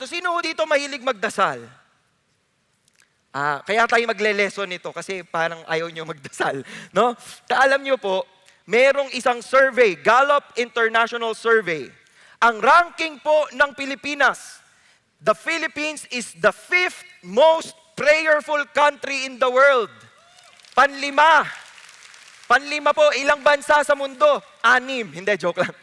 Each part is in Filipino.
So sino ho dito mahilig magdasal? Kaya tayo magle-lesson nito kasi parang ayaw nyo magdasal. No? Alam nyo po, merong isang survey, Gallup International Survey. Ang ranking po ng Pilipinas, the Philippines is the 5th most prayerful country in the world. Panlima. Panlima po, ilang bansa sa mundo? 6. Hindi, joke lang.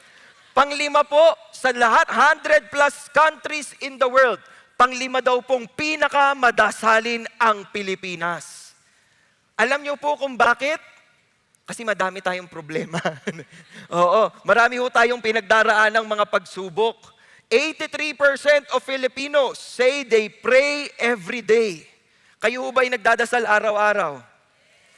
Panglima po sa lahat, 100 plus countries in the world. Panglima daw pong pinakamadasalin ang Pilipinas. Alam niyo po kung bakit? Kasi madami tayong problema. Oo, marami ho tayong pinagdaraan ng mga pagsubok. 83% of Filipinos say they pray every day. Kayo ba'y nagdadasal araw-araw?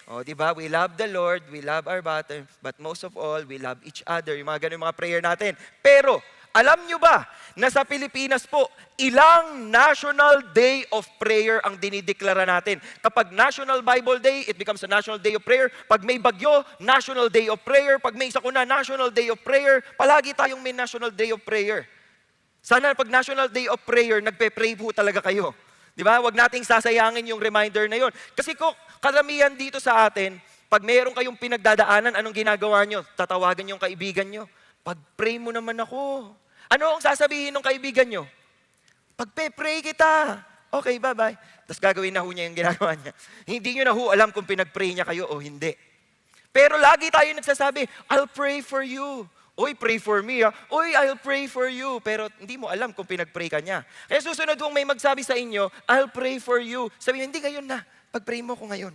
O, di ba? We love the Lord, we love our bottom, but most of all, we love each other. Yung mga ganun mga prayer natin. Pero, alam nyo ba na sa Pilipinas po, ilang National Day of Prayer ang dinideklara natin? Kapag National Bible Day, it becomes a National Day of Prayer. Pag may bagyo, National Day of Prayer. Pag may sakuna, National Day of Prayer. Palagi tayong may National Day of Prayer. Sana pag National Day of Prayer, nagpe-pray po talaga kayo. Di ba? Huwag nating sasayangin yung reminder na yon. Kasi kung karamihan dito sa atin, pag meron kayong pinagdadaanan, anong ginagawa nyo? Tatawagan yung kaibigan nyo. Pag-pray mo naman ako. Ano ang sasabihin ng kaibigan nyo? Pagpe-pray kita. Okay, bye-bye. Tapos gagawin na ho niya yung ginagawa niya. Hindi nyo na ho alam kung pinag-pray niya kayo o hindi. Pero lagi tayo nagsasabi, I'll pray for you. Oy, pray for me. Oy, I'll pray for you. Pero hindi mo alam kung pinag-pray ka niya. Kaya susunod kung may magsabi sa inyo, I'll pray for you. Sabi hindi ngayon na. Pag-pray mo ko ngayon.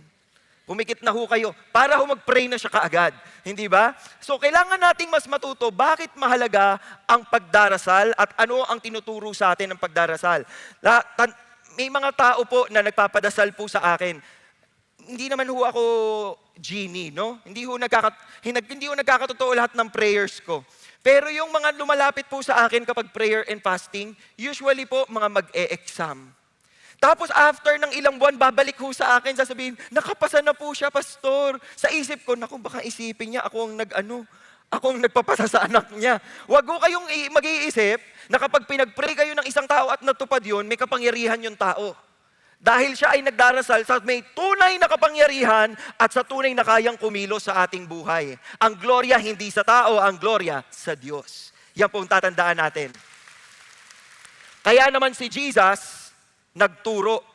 Pumikit na ho kayo para ho mag-pray na siya kaagad. Hindi ba? So, kailangan nating mas matuto bakit mahalaga ang pagdarasal at ano ang tinuturo sa atin ng pagdarasal. May mga tao po na nagpapadasal po sa akin. Hindi naman ho ako genie, no? Hindi ho nagkakatotoo lahat ng prayers ko. Pero yung mga lumalapit po sa akin kapag prayer and fasting, usually po mga mag-e-exam. Tapos after ng ilang buwan, babalik ho sa akin, sasabihin, nakapasa na po siya, pastor. Sa isip ko, naku, baka isipin niya ako ang nagpapasa sa anak niya. Huwag ho kayong mag-iisip na kapag pinag-pray kayo ng isang tao at natupad yun, may kapangyarihan yung tao. Dahil siya ay nagdarasal sa may tunay na kapangyarihan at sa tunay na kayang kumilos sa ating buhay. Ang gloria hindi sa tao, ang gloria sa Diyos. Yan po ang tatandaan natin. Kaya naman si Jesus, nagturo.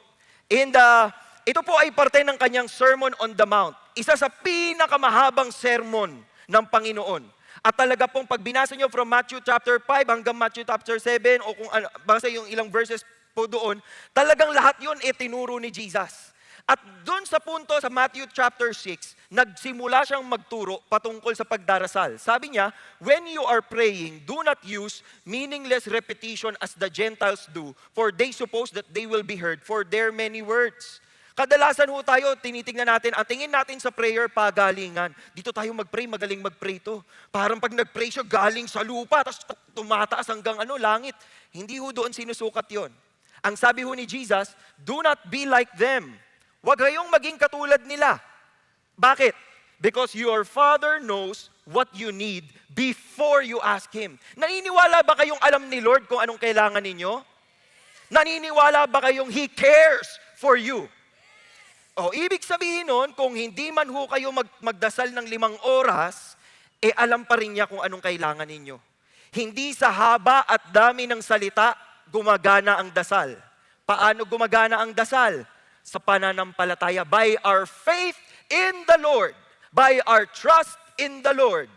Ito po ay parte ng kanyang Sermon on the Mount. Isa sa pinakamahabang sermon ng Panginoon. At talaga pong pag binasa nyo from Matthew chapter 5 hanggang Matthew chapter 7 o kung basta yung ilang verses po doon, talagang lahat yun tinuro ni Jesus. At doon sa punto sa Matthew chapter 6, nagsimula siyang magturo patungkol sa pagdarasal. Sabi niya, when you are praying, do not use meaningless repetition as the Gentiles do, for they suppose that they will be heard for their many words. Kadalasan ho tayo, tinitingnan natin, ang tingin natin sa prayer, pagalingan. Dito tayo mag-pray, magaling mag-pray to. Parang pag nag-pray siya, galing sa lupa, tapos tumataas hanggang langit. Hindi ho doon sinusukat yon. Ang sabi ho ni Jesus, do not be like them. Huwag kayong maging katulad nila. Bakit? Because your Father knows what you need before you ask Him. Naniniwala ba kayong alam ni Lord kung anong kailangan ninyo? Naniniwala ba kayong He cares for you? O, ibig sabihin nun, kung hindi man ho kayo magdasal ng 5 oras, alam pa rin niya kung anong kailangan ninyo. Hindi sa haba at dami ng salita, gumagana ang dasal. Paano gumagana ang dasal? Sa pananampalataya, by our faith in the Lord, by our trust in the Lord,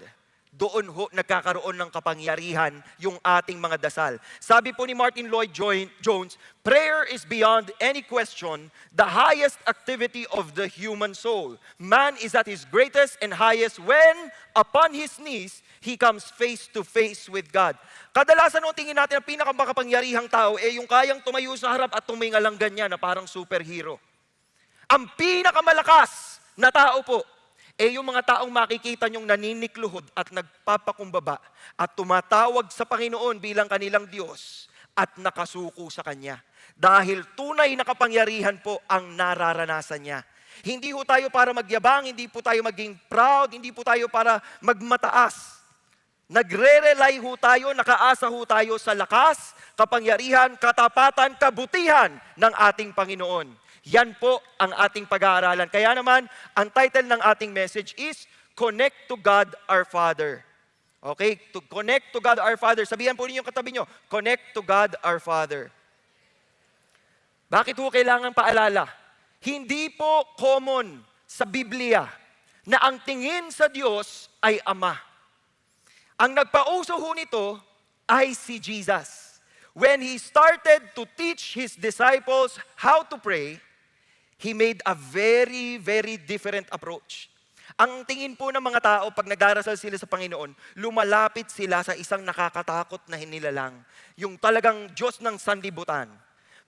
doon ho nagkakaroon ng kapangyarihan yung ating mga dasal. Sabi po ni Martin Lloyd-Jones, prayer is beyond any question the highest activity of the human soul. Man is at his greatest and highest when, upon his knees, he comes face to face with God. Kadalasan nung tingin natin ang pinakamakapangyarihang tao, yung kayang tumayo sa harap at tumingalang ganyan na parang superhero. Ang pinakamalakas na tao po, yung mga taong makikita nyong naninikluhod at nagpapakumbaba at tumatawag sa Panginoon bilang kanilang Diyos at nakasuko sa Kanya. Dahil tunay na kapangyarihan po ang nararanasan niya. Hindi po tayo para magyabang, hindi po tayo maging proud, hindi po tayo para magmataas. Nagre-rely ho tayo, nakaasa ho tayo sa lakas, kapangyarihan, katapatan, kabutihan ng ating Panginoon. Yan po ang ating pag-aaralan. Kaya naman, ang title ng ating message is, Connect to God our Father. Okay? To connect to God our Father. Sabihan po ninyo katabi nyo, Connect to God our Father. Bakit ho kailangan paalala? Hindi po common sa Biblia na ang tingin sa Diyos ay Ama. Ang nagpauso ho nito ay si Jesus. When He started to teach His disciples how to pray, He made a very, very different approach. Ang tingin po ng mga tao, pag nagdarasal sila sa Panginoon, lumalapit sila sa isang nakakatakot na hinilalang. Yung talagang Diyos ng sanlibutan.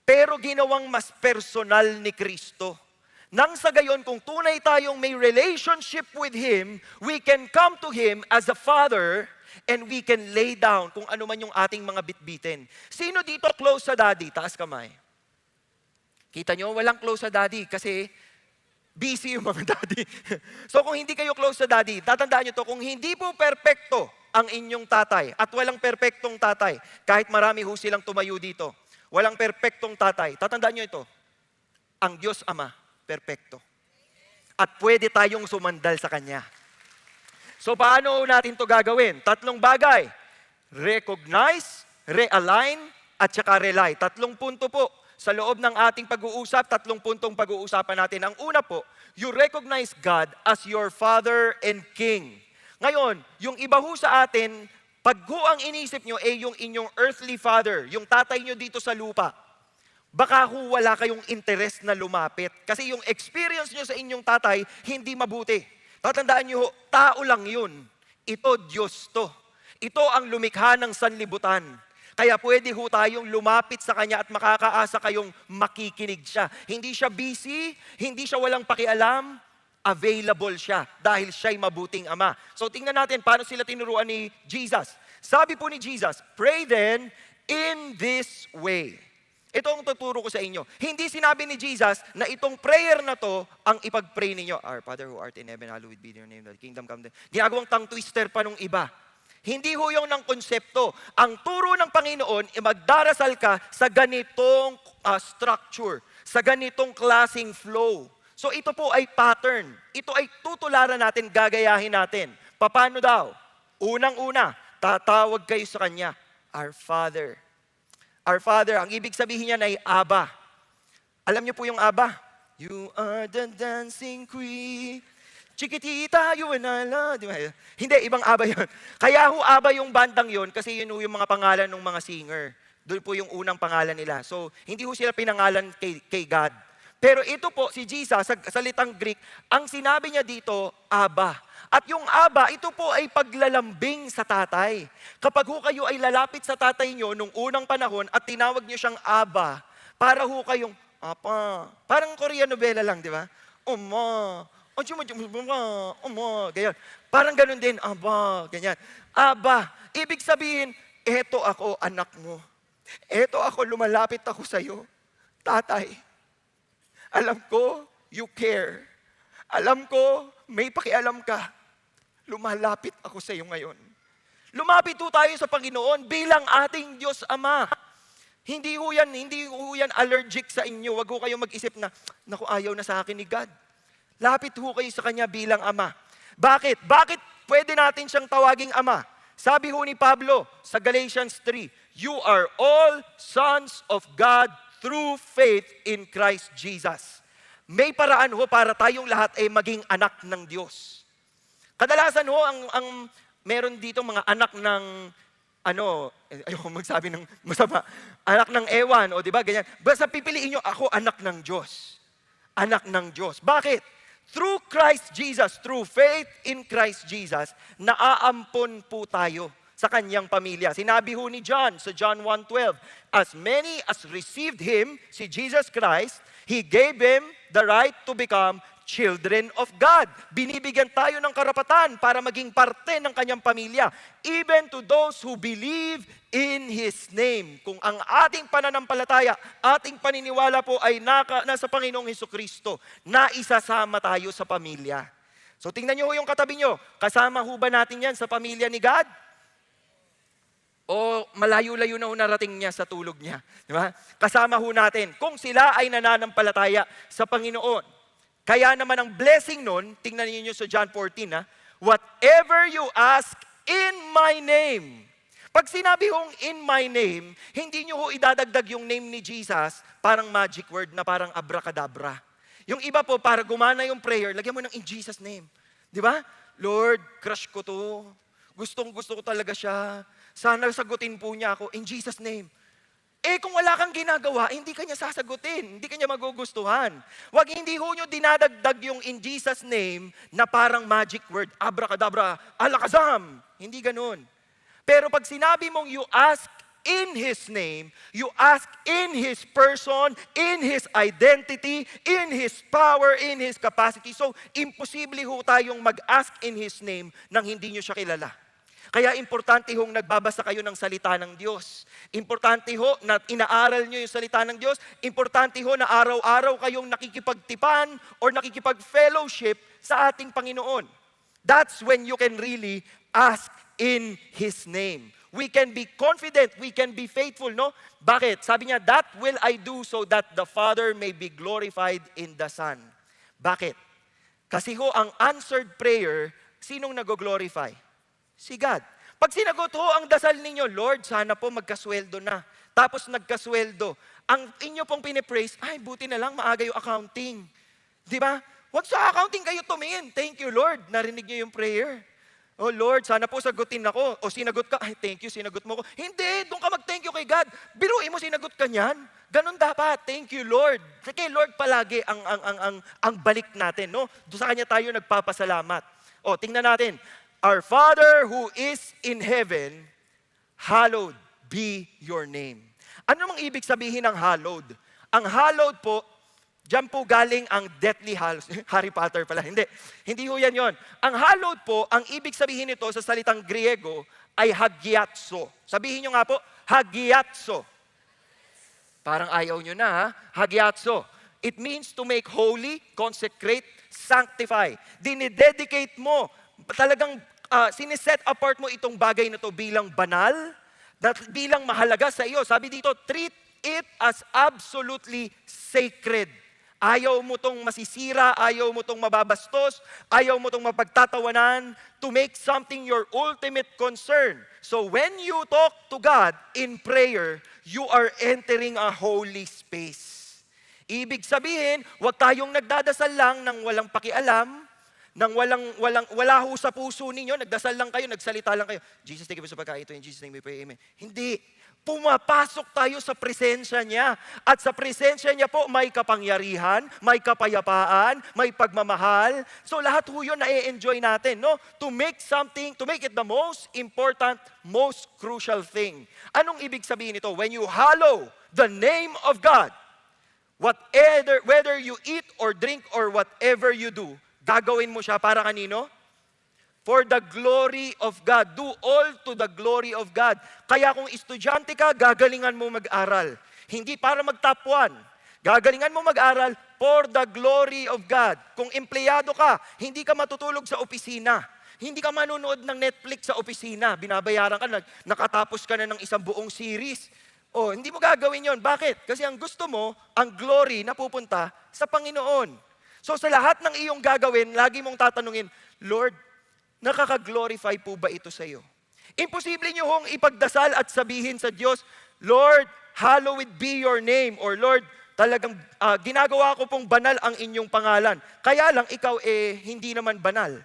Pero ginawang mas personal ni Kristo. Nang sa gayon, kung tunay tayong may relationship with Him, we can come to Him as a Father, and we can lay down kung ano man yung ating mga bitbitin. Sino dito close sa daddy? Taas kamay. Kita nyo, walang close sa daddy kasi busy yung mga daddy. So kung hindi kayo close sa daddy, tatandaan nyo to, kung hindi po perpekto ang inyong tatay at walang perpektong tatay, kahit marami ho silang tumayo dito, walang perpektong tatay, tatandaan nyo ito, ang Diyos Ama, perpekto. At pwede tayong sumandal sa Kanya. So paano natin to gagawin? 3 bagay. Recognize, realign, at saka rely. 3 punto po. Sa loob ng ating pag-uusap, 3 puntong pag-uusapan natin. Ang una po, you recognize God as your Father and King. Ngayon, yung iba ho sa atin, pag ho ang inisip nyo ay yung inyong earthly father, yung tatay nyo dito sa lupa, baka ho wala kayong interest na lumapit. Kasi yung experience nyo sa inyong tatay, hindi mabuti. Tatandaan nyo, tao lang yun. Ito, Diyos to. Ito ang lumikha ng sanlibutan. Kaya pwede ho tayong lumapit sa Kanya at makakaasa kayong makikinig siya. Hindi siya busy, hindi siya walang pakialam, available siya dahil siya'y mabuting Ama. So tingnan natin paano sila tinuruan ni Jesus. Sabi po ni Jesus, pray then in this way. Ito ang tuturo ko sa inyo. Hindi sinabi ni Jesus na itong prayer na to ang ipag-pray ninyo. Our Father who art in heaven, hallowed be your name, the kingdom come. Ginagawang tongue twister pa nung iba. Hindi ho yung ng konsepto. Ang turo ng Panginoon, magdarasal ka sa ganitong structure, sa ganitong klaseng flow. So ito po ay pattern. Ito ay tutularan natin, gagayahin natin. Paano daw? Unang-una, tatawag kayo sa Kanya, Our Father. Our Father, ang ibig sabihin niya ay Aba. Alam niyo po yung Aba? You are the dancing queen. Chiquitita, you and I love. Hindi, ibang Aba yun. Kaya ho Aba yung bandang yun kasi yun ho yung mga pangalan ng mga singer. Doon po yung unang pangalan nila. So, hindi ho sila pinangalan kay God. Pero ito po, si Jesus, sa salitang Greek, ang sinabi niya dito, Aba. At yung Aba, ito po ay paglalambing sa tatay. Kapag ho kayo ay lalapit sa tatay nyo nung unang panahon at tinawag nyo siyang Aba, para ho kayong, Apa. Parang Korean novela lang, di ba? Oma. Oma. Ganyan. Parang ganun din, Aba. Ganyan. Aba. Ibig sabihin, eto ako, anak mo. Eto ako, lumalapit ako sa'yo. Tatay. Alam ko, you care. Alam ko, may pakialam ka. Lumalapit ako sa iyo ngayon. Lumapit po tayo sa Panginoon bilang ating Diyos Ama. Hindi ho yan allergic sa inyo. Wag ho kayo mag-isip na, naku, ayaw na sa akin ni God. Lapit ho kayo sa Kanya bilang Ama. Bakit? Bakit pwede natin siyang tawaging Ama? Sabi ho ni Pablo sa Galatians 3, you are all sons of God through faith in Christ Jesus. May paraan ho para tayong lahat ay maging anak ng Diyos. Kadalasan ho, ang meron dito mga anak ng, ayoko magsabi ng masama, anak ng ewan, o di ba, ganyan. Basta pipiliin nyo, ako anak ng Diyos. Anak ng Diyos. Bakit? Through Christ Jesus, through faith in Christ Jesus, naaampon po tayo sa kanyang pamilya. Sinabi ho ni John sa John 1:12, as many as received Him, si Jesus Christ, He gave Him the right to become children of God. Binibigyan tayo ng karapatan para maging parte ng kanyang pamilya. Even to those who believe in His name. Kung ang ating pananampalataya, ating paniniwala po ay nasa Panginoong Hesukristo, na isasama tayo sa pamilya. So tingnan niyo yung katabi niyo, kasama ho ba natin yan sa pamilya ni God? o malayo-layo na ho narating niya sa tulog niya. Di ba? Kasama ho natin kung sila ay nananampalataya sa Panginoon. Kaya naman ang blessing nun, tingnan niyo sa John 14, whatever you ask in my name. Pag sinabi hong in my name, hindi nyo ho idadagdag yung name ni Jesus, parang magic word na parang abracadabra. Yung iba po, para gumana yung prayer, lagyan mo ng in Jesus name. Di ba? Lord, crush ko to. Gustong gusto ko talaga siya. Sana sagutin po niya ako in Jesus name. Eh kung wala kang ginagawa, hindi ka niya sasagutin, hindi ka niya magugustuhan. Hindi ho nyo dinadagdag yung in Jesus name na parang magic word, abracadabra, alakazam. Hindi ganun. Pero pag sinabi mong you ask in His name, you ask in His person, in His identity, in His power, in His capacity. So, imposible ho tayong mag-ask in His name nang hindi nyo siya kilala. Kaya importante hong nagbabasa kayo ng salita ng Diyos. Importante ho na inaaral nyo yung salita ng Diyos. Importante ho na araw-araw kayong nakikipagtipan or nakikipag-fellowship sa ating Panginoon. That's when you can really ask in His name. We can be confident, we can be faithful, no? Bakit? Sabi niya, that will I do so that the Father may be glorified in the Son. Bakit? Kasi ho, ang answered prayer, sinong nag-glorify? Si God. Pag sinagot ho ang dasal ninyo, Lord, sana po magkasweldo na. Tapos nagkasweldo. Ang inyo pong pinipraise, ay buti na lang maaga yung accounting. Di ba? Huwag sa accounting kayo tumingin. Thank you, Lord. Narinig niyo yung prayer. Oh Lord, sana po sagutin ako. O sinagot ka, ay thank you, sinagot mo ko. Hindi, doon ka mag-thank you kay God. Biruin mo, sinagot ka niyan. Ganon dapat. Thank you, Lord. Kay Lord palagi ang balik natin, no? Doon sa Kanya tayo nagpapasalamat. O, tingnan natin. Our Father who is in heaven, hallowed be your name. Ano namang ibig sabihin ng hallowed? Ang hallowed po, diyan po galing ang Deathly Hallows. Harry Potter pala. Hindi ho yan yon. Ang hallowed po, ang ibig sabihin nito sa salitang Griego ay hagiatso. Sabihin nyo nga po, hagiatso. Parang ayaw nyo na, ha? Hagiatso. It means to make holy, consecrate, sanctify. Dinidedicate mo. Talagang siniset apart mo itong bagay na to bilang banal, bilang mahalaga sa iyo. Sabi dito, treat it as absolutely sacred. Ayaw mo tong masisira, ayaw mo tong mababastos, ayaw mo tong mapagtatawanan, to make something your ultimate concern. So when you talk to God in prayer, you are entering a holy space. Ibig sabihin, huwag tayong nagdadasal lang ng walang pakialam, nang wala ho sa puso ninyo, nagdasal lang kayo, nagsalita lang kayo. Jesus, thank you sa pagkain ito. In Jesus' name we pray, amen. Hindi. Pumapasok tayo sa presensya niya. At sa presensya niya po, may kapangyarihan, may kapayapaan, may pagmamahal. So lahat ho yun na-enjoy natin, no? To make it the most important, most crucial thing. Anong ibig sabihin nito? When you hallow the name of God, whether you eat or drink or whatever you do, gagawin mo siya para kanino? For the glory of God. Do all to the glory of God. Kaya kung estudyante ka, gagalingan mo mag-aral. Hindi para mag-top 1. Gagalingan mo mag-aral for the glory of God. Kung empleyado ka, hindi ka matutulog sa opisina. Hindi ka manunood ng Netflix sa opisina. Binabayaran ka, nakatapos ka na ng isang buong series. Oh, hindi mo gagawin yon. Bakit? Kasi ang gusto mo, ang glory na pupunta sa Panginoon. So sa lahat ng iyong gagawin, lagi mong tatanungin, Lord, nakaka-glorify po ba ito sa iyo? Imposible nyo hong ipagdasal at sabihin sa Diyos, Lord, hallowed be your name. Or Lord, talagang ginagawa ko pong banal ang inyong pangalan. Kaya lang ikaw hindi naman banal.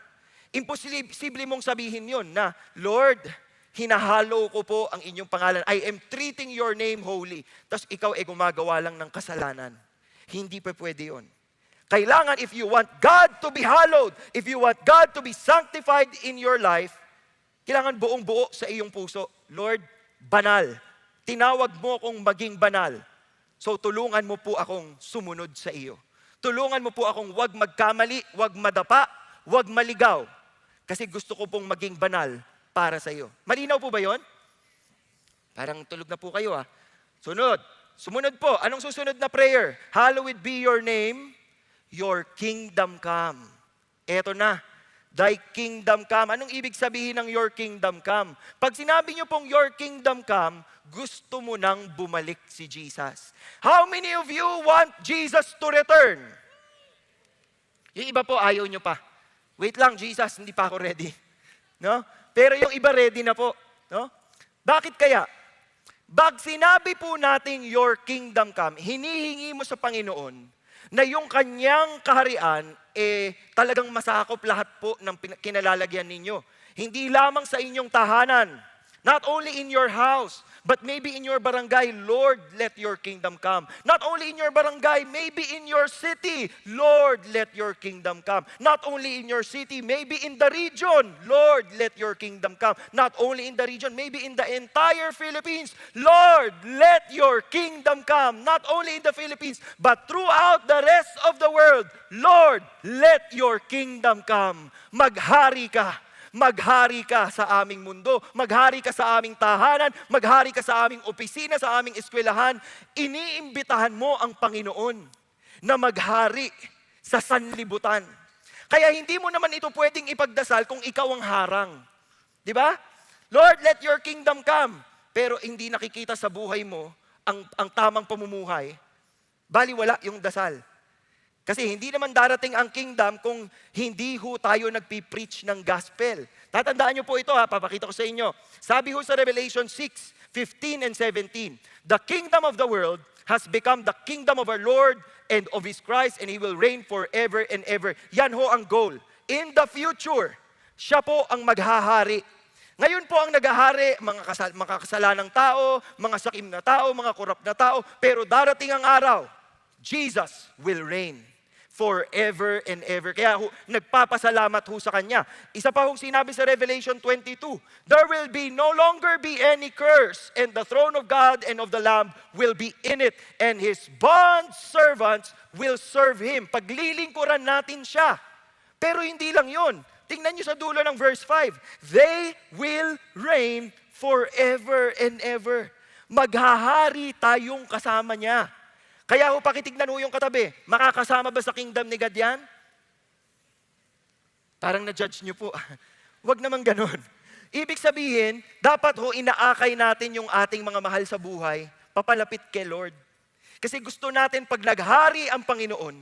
Imposible mong sabihin yon na, Lord, hinahalo ko po ang inyong pangalan. I am treating your name holy. Tapos ikaw gumagawa lang ng kasalanan. Hindi pa pwede yon. Kailangan, if you want God to be hallowed, if you want God to be sanctified in your life, kailangan buong buo sa iyong puso. Lord, banal. Tinawag mo akong maging banal. So tulungan mo po akong sumunod sa iyo. Tulungan mo po akong wag magkamali, wag madapa, wag maligaw. Kasi gusto ko pong maging banal para sa iyo. Malinaw po ba yon? Parang tulog na po kayo ha. Sumunod po. Anong susunod na prayer? Hallowed be your name. Your kingdom come. Eto na. thy kingdom come. Anong ibig sabihin ng your kingdom come? Pag sinabi niyo pong your kingdom come, gusto mo nang bumalik si Jesus. How many of you want Jesus to return? Yung iba po, ayaw nyo pa. Wait lang, Jesus, hindi pa ako ready. No? Pero yung iba ready na po. No? Bakit kaya? Pag sinabi po nating your kingdom come, hinihingi mo sa Panginoon na yung kanyang kaharian, talagang masakop lahat po ng kinalalagyan ninyo. Hindi lamang sa inyong tahanan, not only in your house, but maybe in your barangay, Lord, let your kingdom come. Not only in your barangay, maybe in your city, Lord, let your kingdom come. Not only in your city, maybe in the region, Lord, let your kingdom come. Not only in the region, maybe in the entire Philippines, Lord, let your kingdom come. Not only in the Philippines, but throughout the rest of the world, Lord, let your kingdom come. Maghari ka. Maghari ka sa aming mundo, maghari ka sa aming tahanan, maghari ka sa aming opisina, sa aming eskwelahan. Iniimbitahan mo ang Panginoon na maghari sa sanlibutan. Kaya hindi mo naman ito pwedeng ipagdasal kung ikaw ang harang. Di ba? Lord, let your kingdom come. Pero hindi nakikita sa buhay mo ang tamang pamumuhay. Baliwala yung dasal. Kasi hindi naman darating ang kingdom kung hindi ho tayo nagpipreach ng gospel. Tatandaan niyo po ito papakita ko sa inyo. Sabi ho sa Revelation 6:15 and 17, the kingdom of the world has become the kingdom of our Lord and of His Christ, and He will reign forever and ever. Yan ho ang goal. In the future, siya po ang maghahari. Ngayon po ang naghahari, mga kasalanang tao, mga sakim na tao, mga korap na tao, pero darating ang araw, Jesus will reign forever and ever. Kaya nagpapasalamat ho sa Kanya. Isa pa hong sinabi sa Revelation 22, there will be no longer be any curse, and the throne of God and of the Lamb will be in it, and His bond servants will serve Him. Paglilingkuran natin siya. Pero hindi lang yun. Tingnan niyo sa dulo ng verse 5. They will reign forever and ever. Maghahari tayong kasama niya. Kaya ho, pakitignan ho yung katabi. Makakasama ba sa kingdom ni God yan? Parang na-judge nyo po. Huwag naman ganun. Ibig sabihin, dapat ho, inaakay natin yung ating mga mahal sa buhay, papalapit kay Lord. Kasi gusto natin, pag naghari ang Panginoon,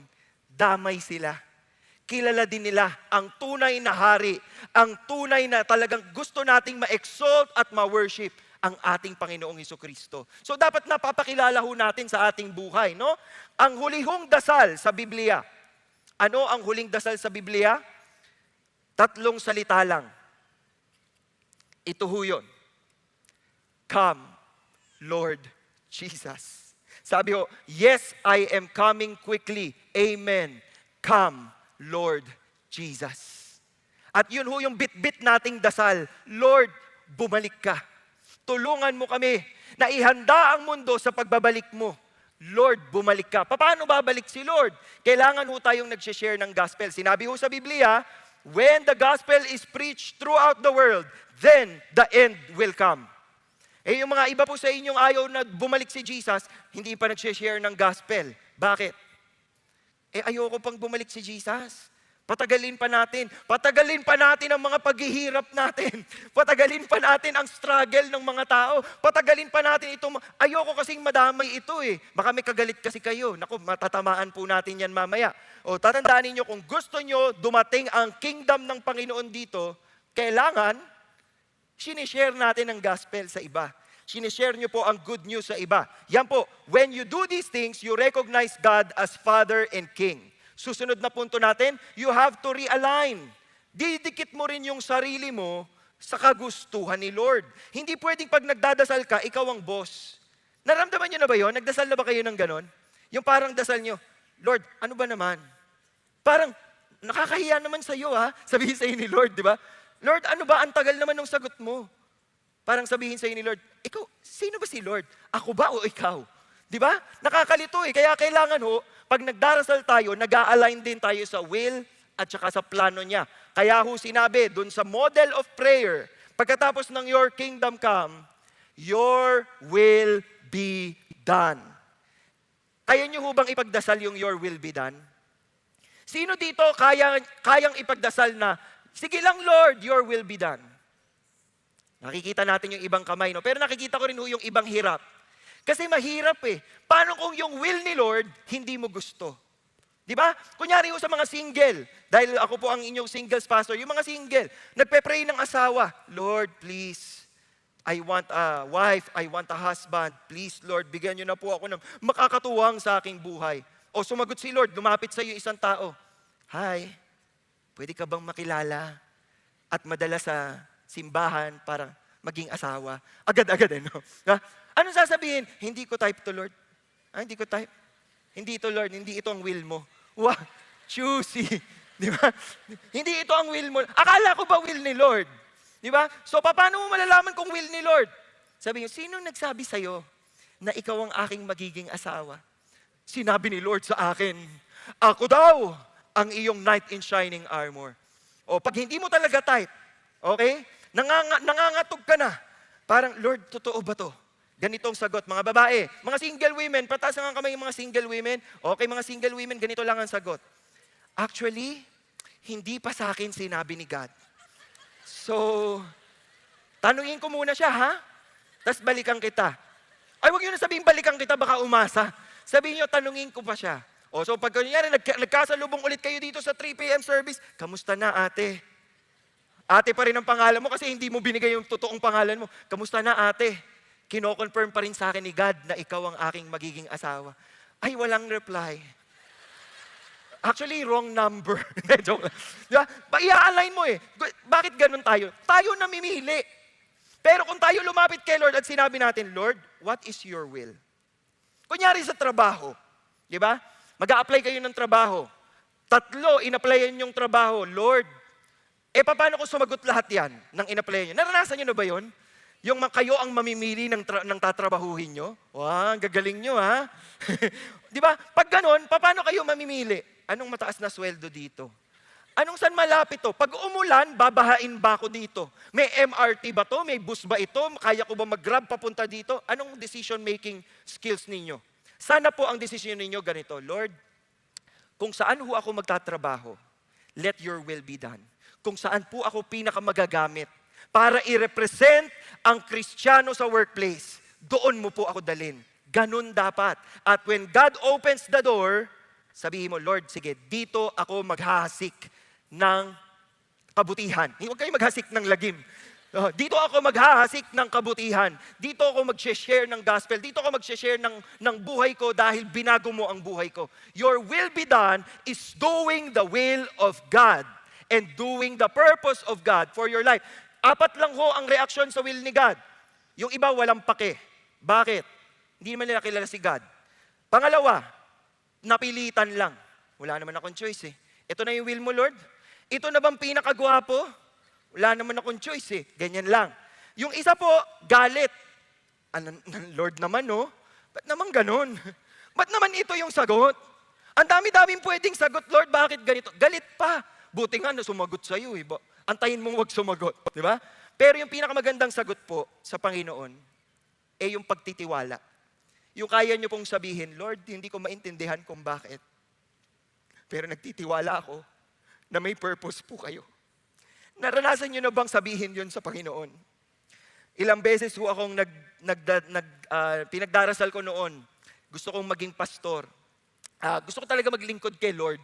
damay sila. Kilala din nila ang tunay na hari, ang tunay na talagang gusto nating ma-exalt at ma-worship ang ating Panginoong Hesukristo. So dapat napapakilala ho natin sa ating buhay, no? Ang hulihong dasal sa Biblia. Ano ang huling dasal sa Biblia? 3 salita lang. Ito ho yun. Come, Lord Jesus. Sabi ho, yes, I am coming quickly. Amen. Come, Lord Jesus. At yun ho yung bit-bit nating dasal. Lord, bumalik ka. Tulungan mo kami na ihanda ang mundo sa pagbabalik mo. Lord, bumalik ka. Paano babalik si Lord? Kailangan ho tayong nag-share ng gospel. Sinabi ho sa Biblia, when the gospel is preached throughout the world, then the end will come. Yung mga iba po sa inyong ayaw na bumalik si Jesus, hindi pa nag-share ng gospel. Bakit? Ayoko pang bumalik si Jesus. Patagalin pa natin. Patagalin pa natin ang mga paghihirap natin. Patagalin pa natin ang struggle ng mga tao. Patagalin pa natin ito. Ayoko kasing madamay ito eh. Baka may kagalit kasi kayo. Naku, matatamaan po natin yan mamaya. O tatandaan niyo kung gusto niyo dumating ang kingdom ng Panginoon dito, kailangan sinishare natin ang gospel sa iba. Sinishare niyo po ang good news sa iba. Yan po, when you do these things, you recognize God as Father and King. Susunod na punto natin, you have to realign. Didikit mo rin yung sarili mo sa kagustuhan ni Lord. Hindi pwedeng pag nagdadasal ka, ikaw ang boss. Naramdaman niyo na ba yun? Nagdasal na ba kayo ng ganon? Yung parang dasal niyo, Lord, ano ba naman? Parang, nakakahiya naman sa iyo sabihin sa ni Lord, di ba? Lord, ano ba? Ang tagal naman ng sagot mo. Parang sabihin sa ni Lord, ikaw, sino ba si Lord? Ako ba o ikaw? Di ba? Nakakalito eh. Kaya kailangan ho, pag nagdarasal tayo, nag-a-align din tayo sa will at saka sa plano niya. Kaya ho sinabi, dun sa model of prayer, pagkatapos ng your kingdom come, your will be done. Kaya niyo ho bang ipagdasal yung your will be done? Sino dito kayang ipagdasal na Sige lang, Lord, your will be done. Nakikita natin yung ibang kamay, no? Pero nakikita ko rin yung ibang hirap. Kasi mahirap eh. Paano kung yung will ni Lord, hindi mo gusto? Di ba? Kunyari sa mga single, dahil ako po ang inyong singles pastor, yung mga single, nagpe-pray ng asawa, Lord, please, I want a wife, I want a husband. Please, Lord, bigyan niyo na po ako ng makakatuwang sa aking buhay. O sumagot si Lord, lumapit sa iyo isang tao. Hi, pwede ka bang makilala at madala sa simbahan para maging asawa? Agad-agad no? Ha? Anong sasabihin? Hindi ko type to Lord. Hindi ko type. Hindi ito Lord, hindi ito ang will mo. Wow, choosy. Di ba? Hindi ito ang will mo. Akala ko ba will ni Lord? Di ba? So, paano mo malalaman kung will ni Lord? Sabi niyo, sino nagsabi sa'yo na ikaw ang aking magiging asawa? Sinabi ni Lord sa akin, ako daw ang iyong knight in shining armor. O, pag hindi mo talaga type, okay? Nangangatog ka na. Parang, Lord, totoo ba to? Ganito ang sagot, mga babae. Mga single women, pataas nga kamay yung mga single women. Okay, mga single women, ganito lang ang sagot. Actually, hindi pa sa akin sinabi ni God. So, tanungin ko muna siya, ha? Tapos balikan kita. Ay, huwag nyo na sabihin balikan kita, baka umasa. Sabihin nyo, tanungin ko pa siya. O, so pag kunyari, nagkasalubong ulit kayo dito sa 3 p.m. service, kamusta na ate? Ate pa rin ang pangalan mo kasi hindi mo binigay yung totoong pangalan mo. Kamusta na ate? Kino-confirm pa rin sa akin ni God na ikaw ang aking magiging asawa. Ay, walang reply. Actually, wrong number. Joke lang. Diba? I-align mo eh. Bakit ganun tayo? Tayo namimili. Pero kung tayo lumapit kay Lord at sinabi natin, Lord, what is your will? Kunyari sa trabaho, di ba? Mag-a-apply kayo ng trabaho. 3, in-applyan yung trabaho. Lord, paano kung sumagot lahat yan ng in-applyan nyo? Naranasan nyo na ba yun? Yung kayo ang mamimili ng tatrabahuhin nyo? Wow, gagaling nyo ha? Di ba? Pag ganon, paano kayo mamimili? Anong mataas na sweldo dito? Anong saan malapit to? Pag umulan, babahain ba ako dito? May MRT ba to? May bus ba ito? Kaya ko ba mag-grab papunta dito? Anong decision-making skills ninyo? Sana po ang decision ninyo ganito, Lord, kung saan ho ako magtatrabaho, let your will be done. Kung saan po ako pinakamagagamit para i-represent ang Kristiyano sa workplace, doon mo po ako dalin. Ganun dapat. At when God opens the door, sabihin mo, Lord, sige, dito ako maghahasik ng kabutihan. Huwag kayo maghasik ng lagim. Dito ako maghahasik ng kabutihan. Dito ako mag-share ng gospel. Dito ako mag-share ng buhay ko dahil binago mo ang buhay ko. Your will be done is doing the will of God and doing the purpose of God for your life. 4 lang ho ang reaksyon sa will ni God. Yung iba walang pake. Bakit? Hindi naman nila kilala si God. Pangalawa, napilitan lang. Wala naman akong choice eh. Ito na yung will mo, Lord. Ito na bang pinakagwapo? Wala naman akong choice eh. Ganyan lang. Yung isa po, galit. Lord naman no? Ba't naman ganun? Ba't naman ito yung sagot? Ang dami-daming pwedeng sagot, Lord, bakit ganito? Galit pa. Buti nga na sumagot sa'yo eh. Antayin mong wag sumagot. Di ba? Pero yung pinakamagandang sagot po sa Panginoon, yung pagtitiwala. Yung kaya nyo pong sabihin, Lord, hindi ko maintindihan kung bakit. Pero nagtitiwala ako na may purpose po kayo. Naranasan nyo na bang sabihin yun sa Panginoon? Ilang beses po akong pinagdarasal ko noon. Gusto kong maging pastor. Gusto ko talaga maglingkod kay Lord.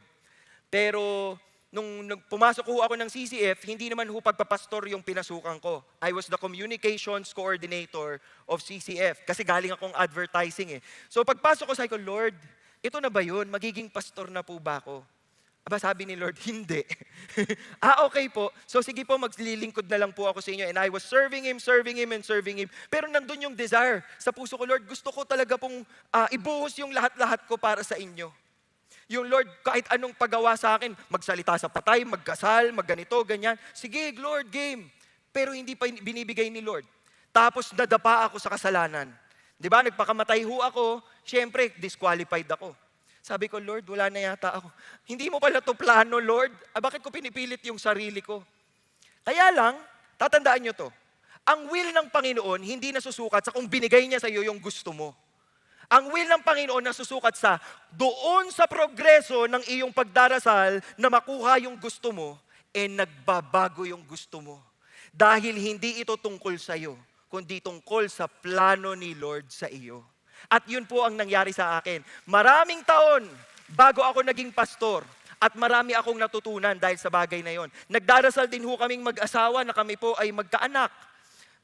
Pero nung pumasok ko ako ng CCF, hindi naman ho pagpapastor yung pinasukan ko. I was the communications coordinator of CCF kasi galing akong advertising eh. So pagpasok ko, sabi ko, Lord, ito na ba yun? Magiging pastor na po ba ako? Aba, sabi ni Lord, hindi. Okay po. So sige po, maglilingkod na lang po ako sa inyo. And I was serving Him. Pero nandun yung desire sa puso ko, Lord, gusto ko talaga pong ibuhos yung lahat-lahat ko para sa inyo. Yung Lord, kahit anong pagawa sa akin, magsalita sa patay, magkasal, magganito, ganyan. Sige, Lord, game. Pero hindi pa binibigay ni Lord. Tapos nadapa ako sa kasalanan. Di ba, nagpakamatay ho ako, syempre, disqualified ako. Sabi ko, Lord, wala na yata ako. Hindi mo pala to plano, Lord. Bakit ko pinipilit yung sarili ko? Kaya lang, tatandaan nyo to. Ang will ng Panginoon, hindi nasusukat sa kung binigay niya sa iyo yung gusto mo. Ang will ng Panginoon nasusukat sa doon sa progreso ng iyong pagdarasal na makuha yung gusto mo, nagbabago yung gusto mo. Dahil hindi ito tungkol sa iyo, kundi tungkol sa plano ni Lord sa iyo. At yun po ang nangyari sa akin. Maraming taon bago ako naging pastor, at marami akong natutunan dahil sa bagay na yon. Nagdarasal din ho kaming mag-asawa na kami po ay magkaanak.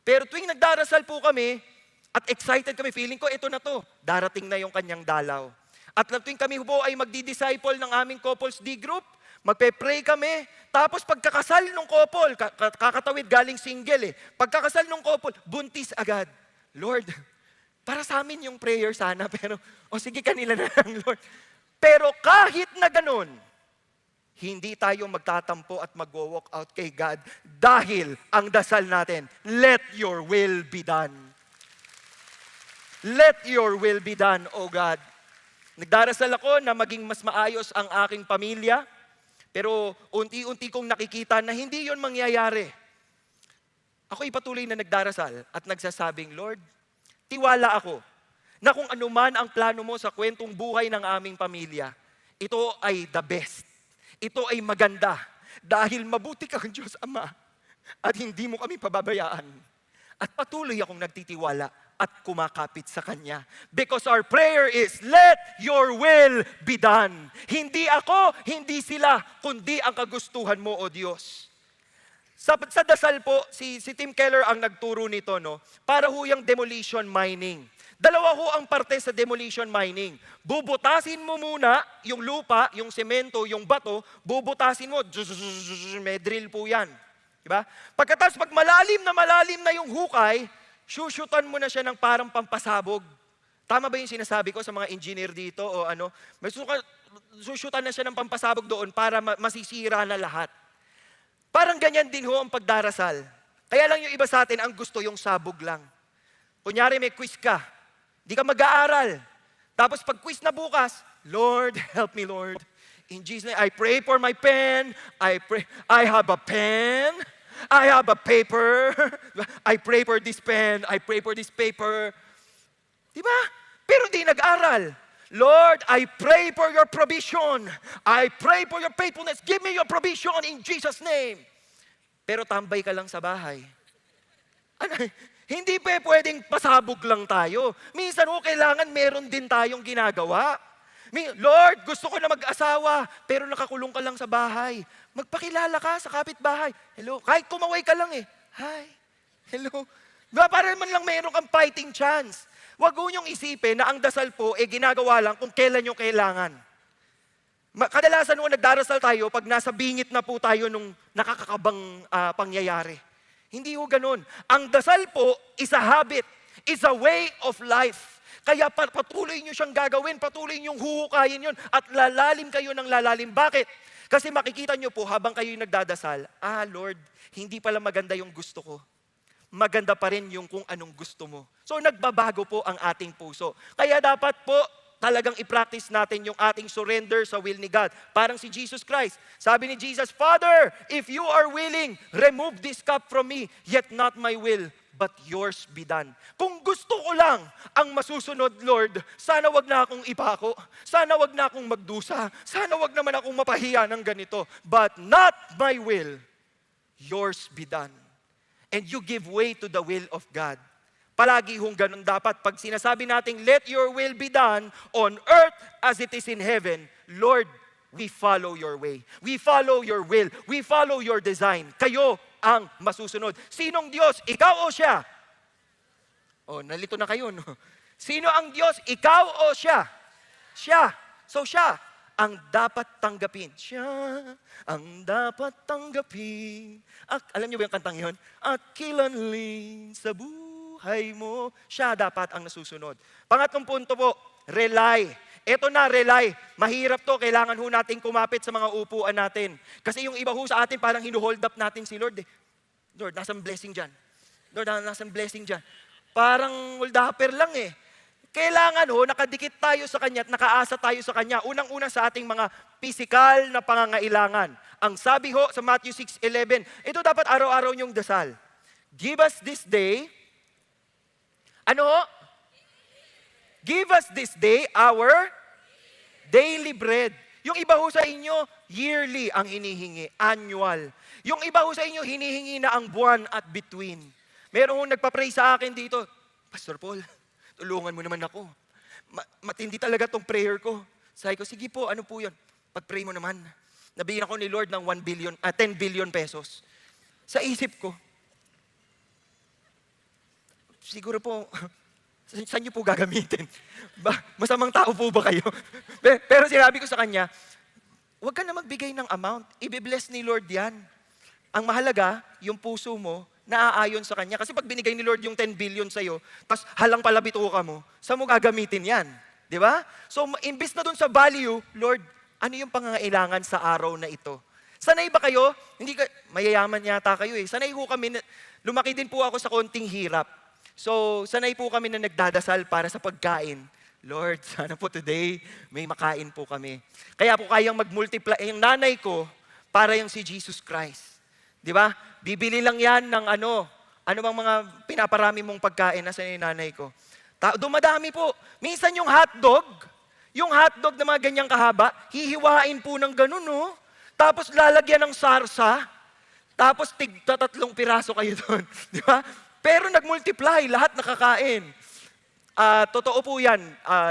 Pero tuwing nagdarasal po kami, at excited kami, feeling ko ito na to, darating na yung kanyang dalaw. At tuwing kami po ay magdi-disciple ng aming couples D group, magpe-pray kami, tapos pagkakasal ng couple, kakatawid galing single pagkakasal ng couple, buntis agad. Lord, para sa amin yung prayer sana, pero, sige kanila na lang, Lord. Pero kahit na ganun, hindi tayo magtatampo at mag-walk out kay God dahil ang dasal natin, let your will be done. Let your will be done, O God. Nagdarasal ako na maging mas maayos ang aking pamilya, pero unti-unti kong nakikita na hindi yon mangyayari. Ako'y patuloy na nagdarasal at nagsasabing, Lord, tiwala ako na kung anuman ang plano mo sa kwentong buhay ng aming pamilya, ito ay the best. Ito ay maganda dahil mabuti kang Diyos Ama at hindi mo kami pababayaan. At patuloy akong nagtitiwala at kumakapit sa Kanya. Because our prayer is, let your will be done. Hindi ako, hindi sila, kundi ang kagustuhan mo, O Diyos. Sa dasal po, si Tim Keller ang nagturo nito, no? Para ho yung demolition mining. Dalawa ho ang parte sa demolition mining. Bubutasin mo muna yung lupa, yung semento, yung bato, bubutasin mo, may drill po yan. Diba? Pagkatapos, pag malalim na yung hukay, syusyutan mo na siya ng parang pampasabog. Tama ba yung sinasabi ko sa mga engineer dito o ano? Syusyutan na siya ng pampasabog doon para masisira na lahat. Parang ganyan din ho ang pagdarasal. Kaya lang yung iba sa atin, ang gusto yung sabog lang. Kunyari may quiz ka, di ka mag-aaral. Tapos pag quiz na bukas, Lord, help me Lord. In Jesus' name, I pray for my pen. I have a pen. I have a paper. I pray for this pen. I pray for this paper. Diba? Pero di nag-aral. Lord, I pray for your provision. I pray for your faithfulness. Give me your provision in Jesus' name. Pero tambay ka lang sa bahay. Hindi pa pwedeng pasabog lang tayo. Minsan kailangan meron din tayong ginagawa. Lord, gusto ko na mag-asawa, pero nakakulong ka lang sa bahay. Magpakilala ka sa kapitbahay. Hello, kahit kumaway ka lang Hi, hello. Para man lang meron kang fighting chance. Huwag niyong isipin na ang dasal po ginagawa lang kung kailan nyo kailangan. Kadalasan nung nagdarasal tayo, pag nasa bingit na po tayo nung nakakakabang pangyayari. Hindi ho ganun. Ang dasal po is a habit, is a way of life. Kaya patuloy nyo siyang gagawin, patuloy nyo huhukayin yun, at lalalim kayo ng lalalim. Bakit? Kasi makikita nyo po habang kayo nagdadasal, Lord, hindi pala maganda yung gusto ko. Maganda pa rin yung kung anong gusto mo. So nagbabago po ang ating puso. Kaya dapat po talagang i-practice natin yung ating surrender sa will ni God. Parang si Jesus Christ. Sabi ni Jesus, Father, if you are willing, remove this cup from me, yet not my will, but yours be done. Kung gusto ko lang ang masusunod, Lord, sana wag na akong ipako. Sana wag na akong magdusa. Sana wag naman akong mapahiya ng ganito. But not my will, yours be done. And you give way to the will of God. Palagi hong ganun dapat. Pag sinasabi nating, let your will be done on earth as it is in heaven, Lord, we follow your way. We follow your will. We follow your design. Kayo ang masusunod. Sinong Diyos? Ikaw o siya? Nalito na kayo, no? Sino ang Diyos? Ikaw o siya? Siya. So siya ang dapat tanggapin. Siya ang dapat tanggapin. Alam niyo ba yung kantang yun? At kilanlin sa buhay mo. Siya dapat ang nasusunod. Pangatlong punto po, rely. Eto na, rely. Mahirap to, kailangan ho natin kumapit sa mga upuan natin. Kasi yung iba ho sa atin, parang hinuhold up natin si Lord Lord, nasaan blessing dyan? Lord, nasaan blessing dyan? Parang hold-upper lang Kailangan nakadikit tayo sa Kanya at nakaasa tayo sa Kanya. Unang-una sa ating mga physical na pangangailangan. Ang sabi ho sa Matthew 6:11, ito dapat araw-araw niyong dasal. Give us this day, Give us this day our daily bread. Yung iba ho sa inyo, yearly ang hinihingi, annual. Yung iba ho sa inyo, hinihingi na ang buwan at between. Meron ho nagpa-pray sa akin dito, Pastor Paul, tulungan mo naman ako. Matindi talaga tong prayer ko. Sabi ko, sige po, ano po yun? Pag-pray mo naman. Nabigyan ako ni Lord ng 10 billion pesos. Sa isip ko, siguro po, saan niyo po gagamitin? Masamang tao po ba kayo? Pero sinabi ko sa kanya, huwag ka na magbigay ng amount. Ibe-bless ni Lord yan. Ang mahalaga, yung puso mo, naaayon sa Kanya. Kasi pag binigay ni Lord yung 10 billion sa'yo, tapos halang palabito ka mo, saan mo gagamitin yan? Di ba? So, imbis na dun sa value, Lord, ano yung pangangailangan sa araw na ito? Sanay ba kayo? Mayayaman yata kayo eh. Sanay po kami, lumaki din po ako sa konting hirap. So, sanay po kami na nagdadasal para sa pagkain. Lord, sana po today may makain po kami. Kaya po kayang mag-multiply. Yung nanay ko, para yung si Jesus Christ. Di ba? Bibili lang yan ng ano bang mga pinaparami mong pagkain na sa nanay ko. Dumadami po. Minsan yung hotdog na mga ganyang kahaba, hihiwain po ng ganun, no? Tapos lalagyan ng sarsa, tapos tig-3 piraso kayo doon. Di ba? Pero nag-multiply, lahat nakakain. Totoo po yan.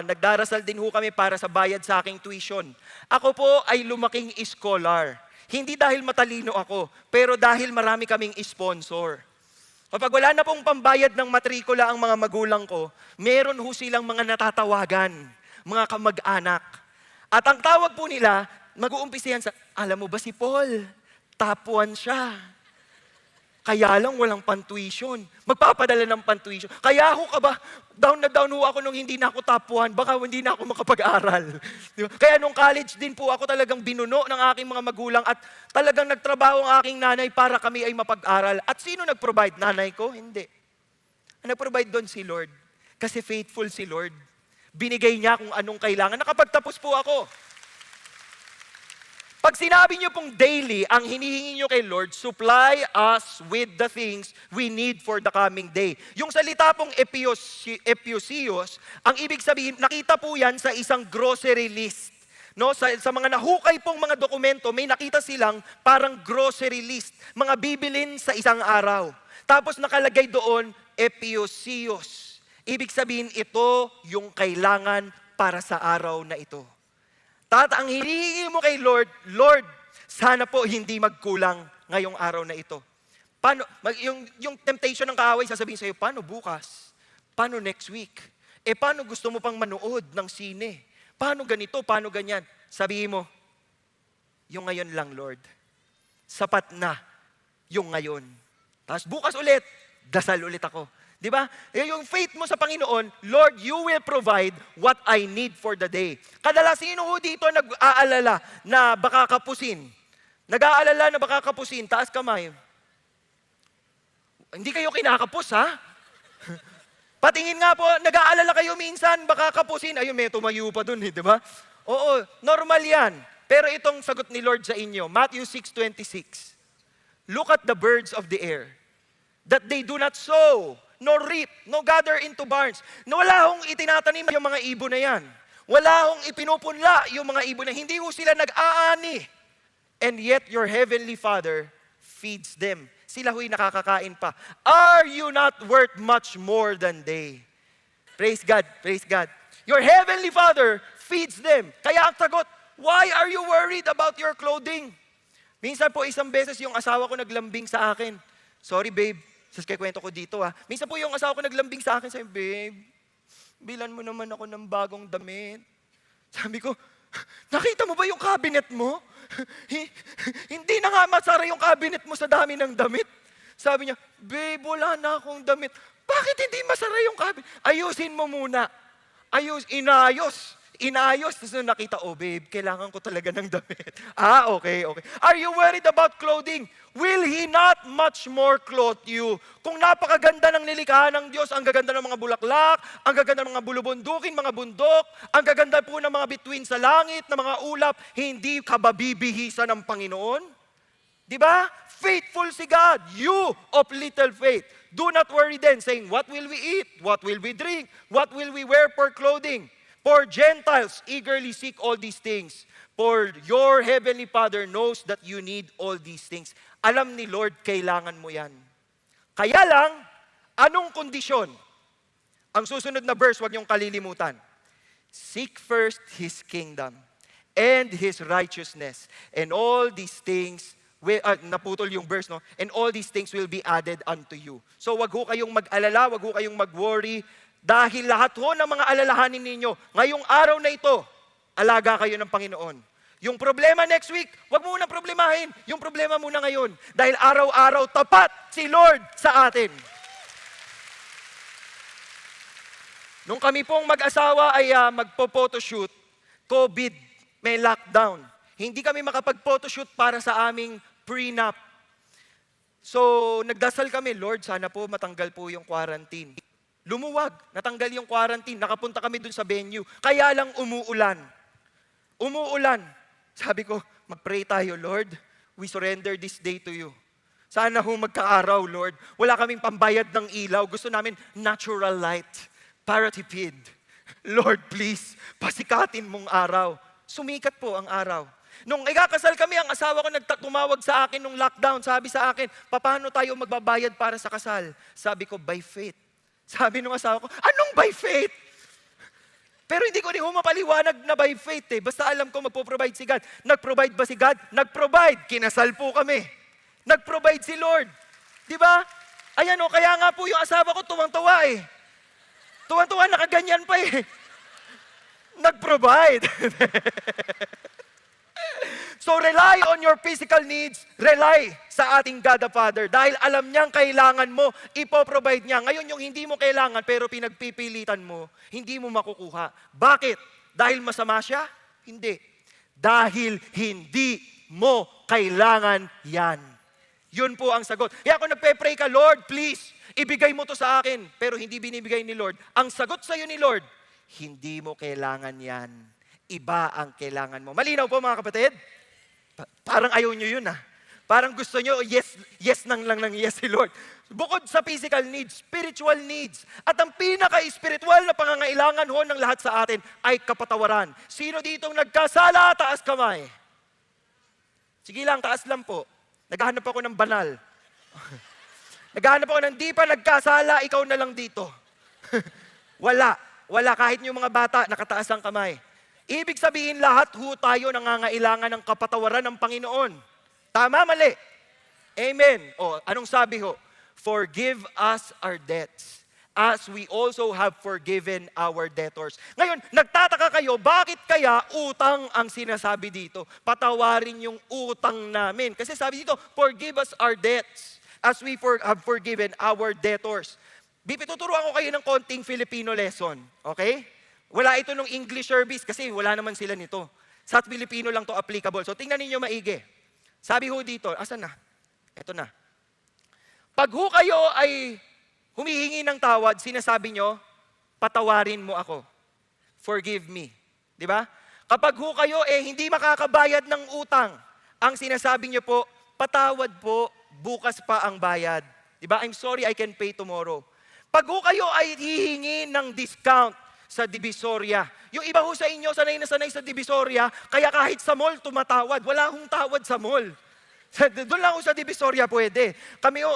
Nagdarasal din ho kami para sa bayad sa aking tuition. Ako po ay lumaking scholar. Hindi dahil matalino ako, pero dahil marami kaming sponsor. Kapag wala na pong pambayad ng matrikula ang mga magulang ko, meron ho silang mga natatawagan, mga kamag-anak. At ang tawag po nila, mag-uumpisa yan sa, alam mo ba si Paul? Top 1 siya. Kaya lang walang pantuition. Magpapadala ng pantuition. Kaya ako down na down ho ako nung hindi na ako top 1. Baka hindi na ako makapag-aral. Di ba? Kaya nung college din po ako talagang binuno ng aking mga magulang at talagang nagtrabaho ang aking nanay para kami ay mapag-aral. At sino nag-provide? Nanay ko? Hindi. Ang nag-provide doon si Lord. Kasi faithful si Lord. Binigay niya kung anong kailangan. Nakapagtapos po ako. Pag sinabi niyo pong daily, ang hinihingi niyo kay Lord, supply us with the things we need for the coming day. Yung salita pong epiousios, ang ibig sabihin, nakita po yan sa isang grocery list. No, sa mga nahukay pong mga dokumento, may nakita silang parang grocery list, mga bibilin sa isang araw. Tapos nakalagay doon, epiousios. Ibig sabihin, ito yung kailangan para sa araw na ito. Ang hinihingi mo kay Lord, Lord, sana po hindi magkulang ngayong araw na ito. Paano, yung temptation ng kaaway, sasabihin sa'yo, paano bukas? Paano next week? Paano gusto mo pang manood ng sine? Paano ganito? Paano ganyan? Sabihin mo, yung ngayon lang, Lord. Sapat na yung ngayon. Tapos bukas ulit, dasal ulit ako. Di ba? Yung faith mo sa Panginoon, Lord, you will provide what I need for the day. Kadalasan sino ho dito nag-aalala na baka kapusin? Nag-aalala na baka kapusin, taas kamay. Hindi kayo kinakapos, ha? Patingin nga po, nag-aalala kayo minsan, baka kapusin. Ayun, may tumayo pa dun, di ba? Oo, normal yan. Pero itong sagot ni Lord sa inyo, Matthew 6:26. Look at the birds of the air, that they do not sow, nor reap, nor gather into barns. Na wala hong itinatanim yung mga ibon na yan. Wala hong ipinupunla yung mga ibon na hindi ho sila nag-aani. And yet your heavenly Father feeds them. Sila ho'y nakakakain pa. Are you not worth much more than they? Praise God, praise God. Your heavenly Father feeds them. Kaya ang sagot, why are you worried about your clothing? Minsan po isang beses yung asawa ko naglambing sa akin. Sorry babe, kaya kwento ko dito ha. Minsan po yung asawa ko naglambing sa akin, sabi, babe, bilan mo naman ako ng bagong damit. Sabi ko, nakita mo ba yung cabinet mo? Hindi na nga masara yung cabinet mo sa dami ng damit. Sabi niya, babe, wala na akong damit. Bakit hindi masara yung cabinet? Ayusin mo muna. Inayos. Tapos nung nakita, oh babe, kailangan ko talaga ng damit. Okay. Are you worried about clothing? Will He not much more clothe you? Kung napakaganda ng nilikha ng Diyos, ang gaganda ng mga bulaklak, ang gaganda ng mga bulubundukin, mga bundok, ang gaganda po ng mga bituin sa langit, ng mga ulap, hindi ka ba bibihisan ng Panginoon? Di ba? Faithful si God, you of little faith. Do not worry then, saying, what will we eat? What will we drink? What will we wear for clothing? For Gentiles eagerly seek all these things, for your heavenly Father knows that you need all these things. Alam ni Lord, kailangan mo yan. Kaya lang, anong kondisyon? Ang susunod na verse, huwag niyong kalilimutan. Seek first His kingdom and His righteousness, and all these things, naputol yung verse, no? And all these things will be added unto you. So wag ho kayong mag-alala, wag ho kayong mag-worry, dahil lahat ho ng mga alalahanin ninyo, ngayong araw na ito, alaga kayo ng Panginoon. Yung problema next week, wag mo munang problemahin. Yung problema muna ngayon. Dahil araw-araw tapat si Lord sa atin. Nung kami pong mag-asawa ay magpo-photoshoot, COVID, may lockdown. Hindi kami makapag-photoshoot para sa aming prenup. So, nagdasal kami, Lord, sana po matanggal po yung quarantine. Lumuwag, natanggal yung quarantine, nakapunta kami dun sa venue. Kaya lang umuulan. Umuulan. Sabi ko, mag-pray tayo, Lord. We surrender this day to you. Sana ho magkaaraw, Lord. Wala kaming pambayad ng ilaw. Gusto namin natural light. Para tipid. Lord, please, pasikatin mong araw. Sumikat po ang araw. Nung ikakasal kami, ang asawa ko tumawag sa akin nung lockdown. Sabi sa akin, paano tayo magbabayad para sa kasal? Sabi ko, by faith. Sabi nung asawa ko, anong by faith? Pero hindi ko rin mapaliwanag na by faith eh. Basta alam ko magpo-provide si God. Nag-provide ba si God? Nag-provide. Kinasal po kami. Nag-provide si Lord. Di ba? Ayan o, kaya nga po yung asawa ko tuwang-tuwa eh. Tuwan-tuwa, nakaganyan pa eh. Nag-provide. So rely on your physical needs, rely sa ating God the Father. Dahil alam niyang kailangan mo, ipoprovide niya. Ngayon yung hindi mo kailangan pero pinagpipilitan mo, hindi mo makukuha. Bakit? Dahil masama siya? Hindi. Dahil hindi mo kailangan yan. Yun po ang sagot. Kaya kung nagpe-pray ka, Lord, please, ibigay mo to sa akin. Pero hindi binibigay ni Lord. Ang sagot sa iyo ni Lord, hindi mo kailangan yan. Iba ang kailangan mo. Malinaw po mga kapatid? Parang ayaw nyo yun ah. Parang gusto nyo, yes lang ng yes si Lord. Bukod sa physical needs, spiritual needs. At ang pinaka-spiritual na pangangailangan ho ng lahat sa atin ay kapatawaran. Sino ditong nagkasala? Taas kamay. Sige lang, taas lang po. Naghahanap ako ng banal. Naghahanap ako ng di pa nagkasala, ikaw na lang dito. Wala. Kahit yung mga bata, nakataas ang kamay. Ibig sabihin lahat ho tayo nangangailangan ng kapatawaran ng Panginoon. Tama, mali? Amen. O, anong sabi ho? Forgive us our debts as we also have forgiven our debtors. Ngayon, nagtataka kayo, bakit kaya utang ang sinasabi dito? Patawarin yung utang namin. Kasi sabi dito, forgive us our debts as we have forgiven our debtors. Tuturuan ko kayo ng konting Filipino lesson. Okay? Wala ito nung English service kasi wala naman sila nito. Sa Filipino lang to applicable. So tingnan ninyo maigi. Sabi ho dito, asan na? Ito na. Pag ho kayo ay humihingi ng tawad, sinasabi nyo, patawarin mo ako. Forgive me. Di ba? Kapag ho kayo hindi makakabayad ng utang, ang sinasabi nyo po, patawad po, bukas pa ang bayad. Di ba? I'm sorry, I can pay tomorrow. Pag ho kayo ay hihingi ng discount sa Divisoria. Yung iba ho sa inyo, sanay na sanay sa Divisoria, kaya kahit sa mall, tumatawad. Wala hong tawad sa mall. Doon lang ho sa Divisoria pwede. Kami ho,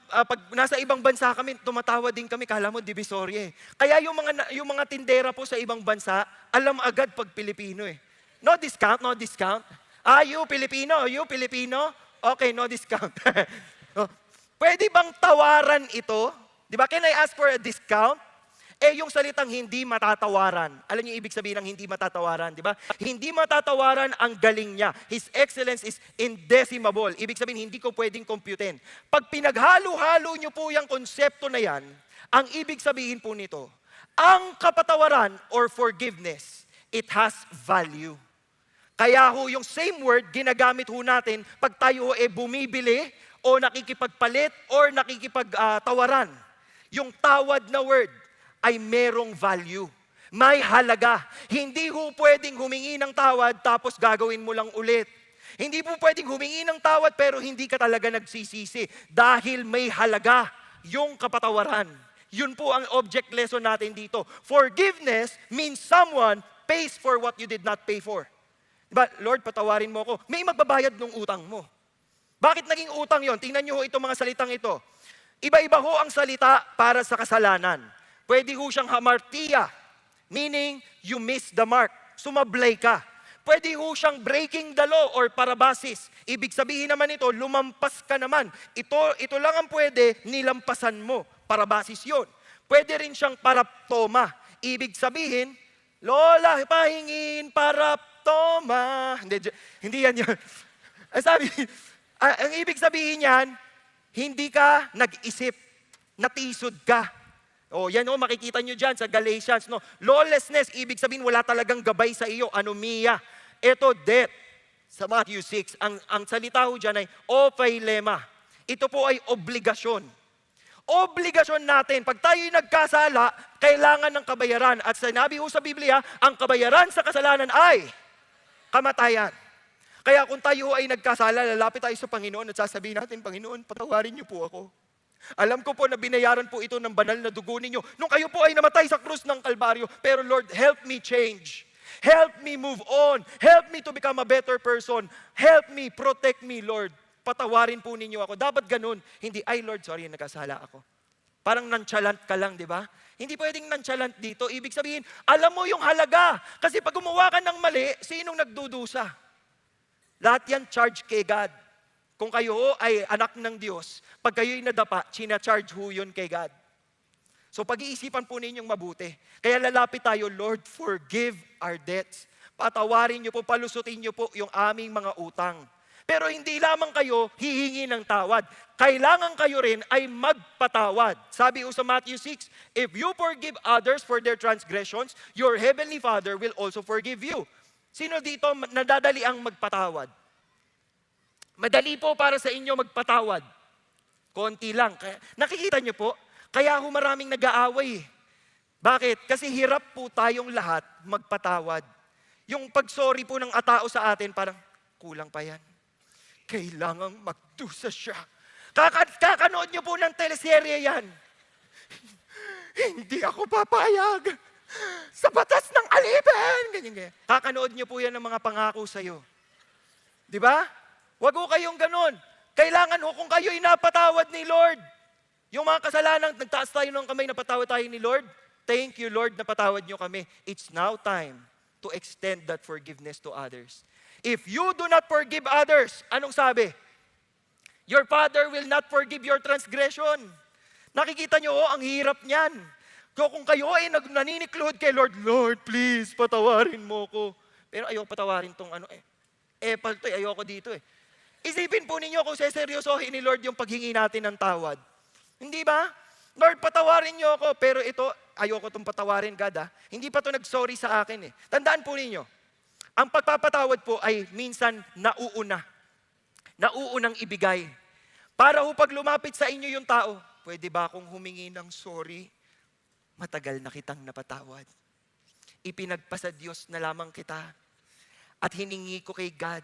pag nasa ibang bansa kami, tumatawad din kami, kala mo Divisoria eh. Kaya yung mga tindera po sa ibang bansa, alam agad pag Pilipino eh. No discount, no discount. You Filipino, okay, no discount. Pwede bang tawaran ito? Di ba, can I ask for a discount? Yung salitang hindi matatawaran. Alam niyo ibig sabihin ng hindi matatawaran, di ba? Hindi matatawaran ang galing niya. His excellence is indecimable. Ibig sabihin, hindi ko pwedeng computein. Pag pinaghalo-halo niyo po yung konsepto na yan, ang ibig sabihin po nito, ang kapatawaran or forgiveness, it has value. Kaya ho, yung same word, ginagamit ho natin pag tayo bumibili o nakikipagpalit or nakikipagtawaran. Yung tawad na word, ay merong value. May halaga. Hindi ho pwedeng humingi ng tawad tapos gagawin mo lang ulit. Hindi po pwedeng humingi ng tawad pero hindi ka talaga nagsisisi dahil may halaga yung kapatawaran, Yun po ang object lesson natin dito. Forgiveness means someone pays for what you did not pay for. Diba, Lord, patawarin mo ako. May magbabayad ng utang mo. Bakit naging utang yon? Tingnan niyo ho itong mga salitang ito. Iba-iba ho ang salita para sa kasalanan. Pwede ho siyang hamartia, meaning you miss the mark. Sumablay ka. Pwede ho siyang breaking the law or parabasis. Ibig sabihin naman ito, lumampas ka naman. Ito lang ang pwede, nilampasan mo. Parabasis yon. Pwede rin siyang paraptoma. Ibig sabihin, Lola, pahingin paraptoma. Hindi yan yun. Ang ibig sabihin yan, hindi ka nag-isip, natisod ka. Yan makikita nyo dyan sa Galatians. Lawlessness, ibig sabihin wala talagang gabay sa iyo, anomia. Ito, death. Sa Matthew 6, ang salita ho dyan ay ophailema. Ito po ay obligasyon. Obligasyon natin. Pag tayo'y nagkasala, kailangan ng kabayaran. At sinabi ho sa Biblia, ang kabayaran sa kasalanan ay kamatayan. Kaya kung tayo ay nagkasala, lalapit tayo sa Panginoon at sasabihin natin, Panginoon, patawarin niyo po ako. Alam ko po na binayaran po ito ng banal na dugo ninyo nung kayo po ay namatay sa krus ng Kalbaryo. Pero Lord, help me change. Help me move on. Help me to become a better person. Help me, protect me, Lord. Patawarin po ninyo ako. Dapat ganun. Hindi, ay Lord, sorry, nagkasala ako. Parang nonchalant ka lang, di ba? Hindi pwedeng nonchalant dito. Ibig sabihin, alam mo yung halaga. Kasi pag gumawa ka ng mali, sinong nagdudusa? Lahat yan charge kay God. Kung kayo ay anak ng Diyos, pag kayo'y nadapa, charge ho yun kay God. So pag-iisipan po ninyong mabuti. Kaya lalapit tayo, Lord, forgive our debts. Patawarin niyo po, palusutin niyo po yung aming mga utang. Pero hindi lamang kayo hihingi ng tawad. Kailangan kayo rin ay magpatawad. Sabi sa Matthew 6, if you forgive others for their transgressions, your heavenly Father will also forgive you. Sino dito nadadali ang magpatawad? Madali po para sa inyo magpatawad. Konti lang. Nakikita niyo po, kaya ho maraming nag-aaway. Bakit? Kasi hirap po tayong lahat magpatawad. Yung pag-sorry po ng tao sa atin, parang kulang pa yan. Kailangang magdusa siya. Kakanood niyo po ng teleserye yan. Hindi ako papayag sa batas ng alipin. Ganyan. Kakanood niyo po yan ng mga pangako sa'yo. Di ba? Wag ho kayong ganon. Kailangan ho kung kayo'y napatawad ni Lord. Yung mga kasalanan, nagtaas tayo ng kamay, napatawad tayo ni Lord. Thank you, Lord, napatawad niyo kami. It's now time to extend that forgiveness to others. If you do not forgive others, anong sabi? Your Father will not forgive your transgression. Nakikita niyo, ang hirap niyan. Kung kayo ay naniniklod kay Lord, Lord, please, patawarin mo ko. Pero ayoko patawarin tong palto, ayoko dito Isipin po ninyo kung seseryosohin ni Lord yung paghingi natin ng tawad. Hindi ba? Lord, patawarin niyo ako, pero ito, ayoko itong patawarin, God. Hindi pa ito nag-sorry sa akin Tandaan po ninyo, ang pagpapatawad po ay minsan nauuna. Nauunang ibigay. Para pag lumapit sa inyo yung tao, pwede ba akong humingi ng sorry? Matagal na kitang napatawad. Ipinagpasa Diyos na lamang kita. At hiningi ko kay God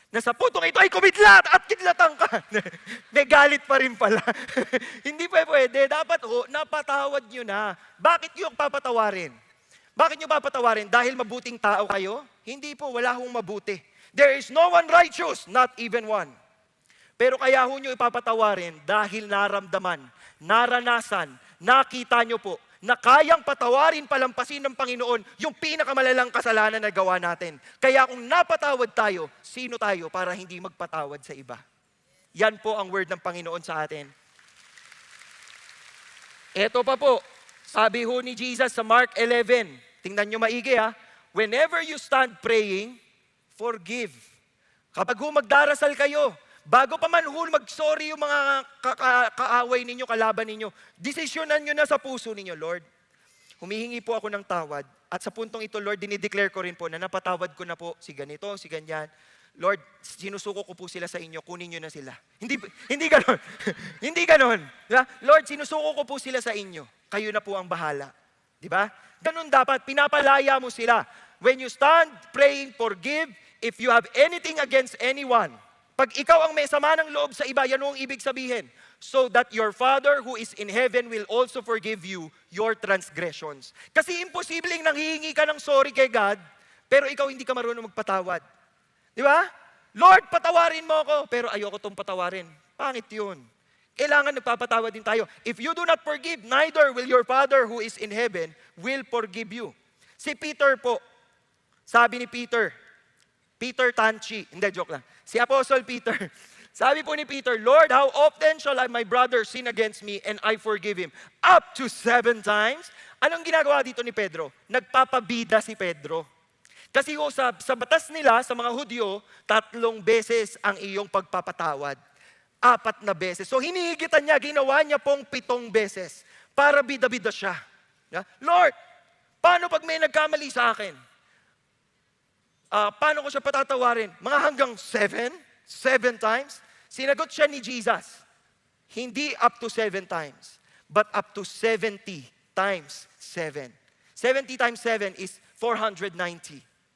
na sa putong ito ay kumidlat at kidlatan ka. May galit pa rin pala. Hindi pa pwede. Dapat napatawad nyo na. Bakit nyo papatawarin? Bakit nyo papatawarin? Dahil mabuting tao kayo? Hindi po, wala hong mabuti. There is no one righteous, not even one. Pero kaya ho nyo ipapatawarin dahil naramdaman, naranasan, nakita nyo po, na kayang patawarin palampasin ng Panginoon yung pinakamalalang kasalanan na gawa natin. Kaya kung napatawad tayo, sino tayo para hindi magpatawad sa iba? Yan po ang word ng Panginoon sa atin. Ito pa po, sabi ho ni Jesus sa Mark 11, tingnan nyo maigi whenever you stand praying, forgive. Kapag magdarasal kayo, bago pa man mag-sorry yung mga kaaway ninyo, kalaban ninyo, desisyonan nyo na sa puso ninyo, Lord, humihingi po ako ng tawad. At sa puntong ito, Lord, dinideclare ko rin po na napatawad ko na po si ganito, si ganyan. Lord, sinusuko ko po sila sa inyo, kunin nyo na sila. Hindi ganon. Hindi ganon. Diba? Lord, sinusuko ko po sila sa inyo. Kayo na po ang bahala. Diba? Ganon dapat, pinapalaya mo sila. When you stand praying, forgive if you have anything against anyone. Pag ikaw ang may sama ng loob sa iba, yan ang ibig sabihin. So that your Father who is in heaven will also forgive you your transgressions. Kasi imposibleng nanghihingi ka ng sorry kay God, pero ikaw hindi ka marunong magpatawad. Di ba? Lord, patawarin mo ako, pero ayoko tong patawarin. Pangit yun. Kailangan nagpapatawad din tayo. If you do not forgive, neither will your Father who is in heaven will forgive you. Si Peter po, sabi ni Peter Tanchi, hindi, joke lang. Si Apostle Peter, sabi po ni Peter, Lord, how often shall my brother sin against me and I forgive him? Up to 7 times? Anong ginagawa dito ni Pedro? Nagpapabida si Pedro. Kasi sa batas nila, sa mga Hudyo, 3 beses ang iyong pagpapatawad. 4 na beses. So hinihigitan niya, ginawa niya pong 7 beses para bida-bida siya. Lord, paano pag may nagkamali sa akin? Paano ko siya patatawarin? Mga hanggang 7? 7 times? Sinagot siya ni Jesus, hindi up to 7 times, but up to 70 times 7. 70 times 7 is 490.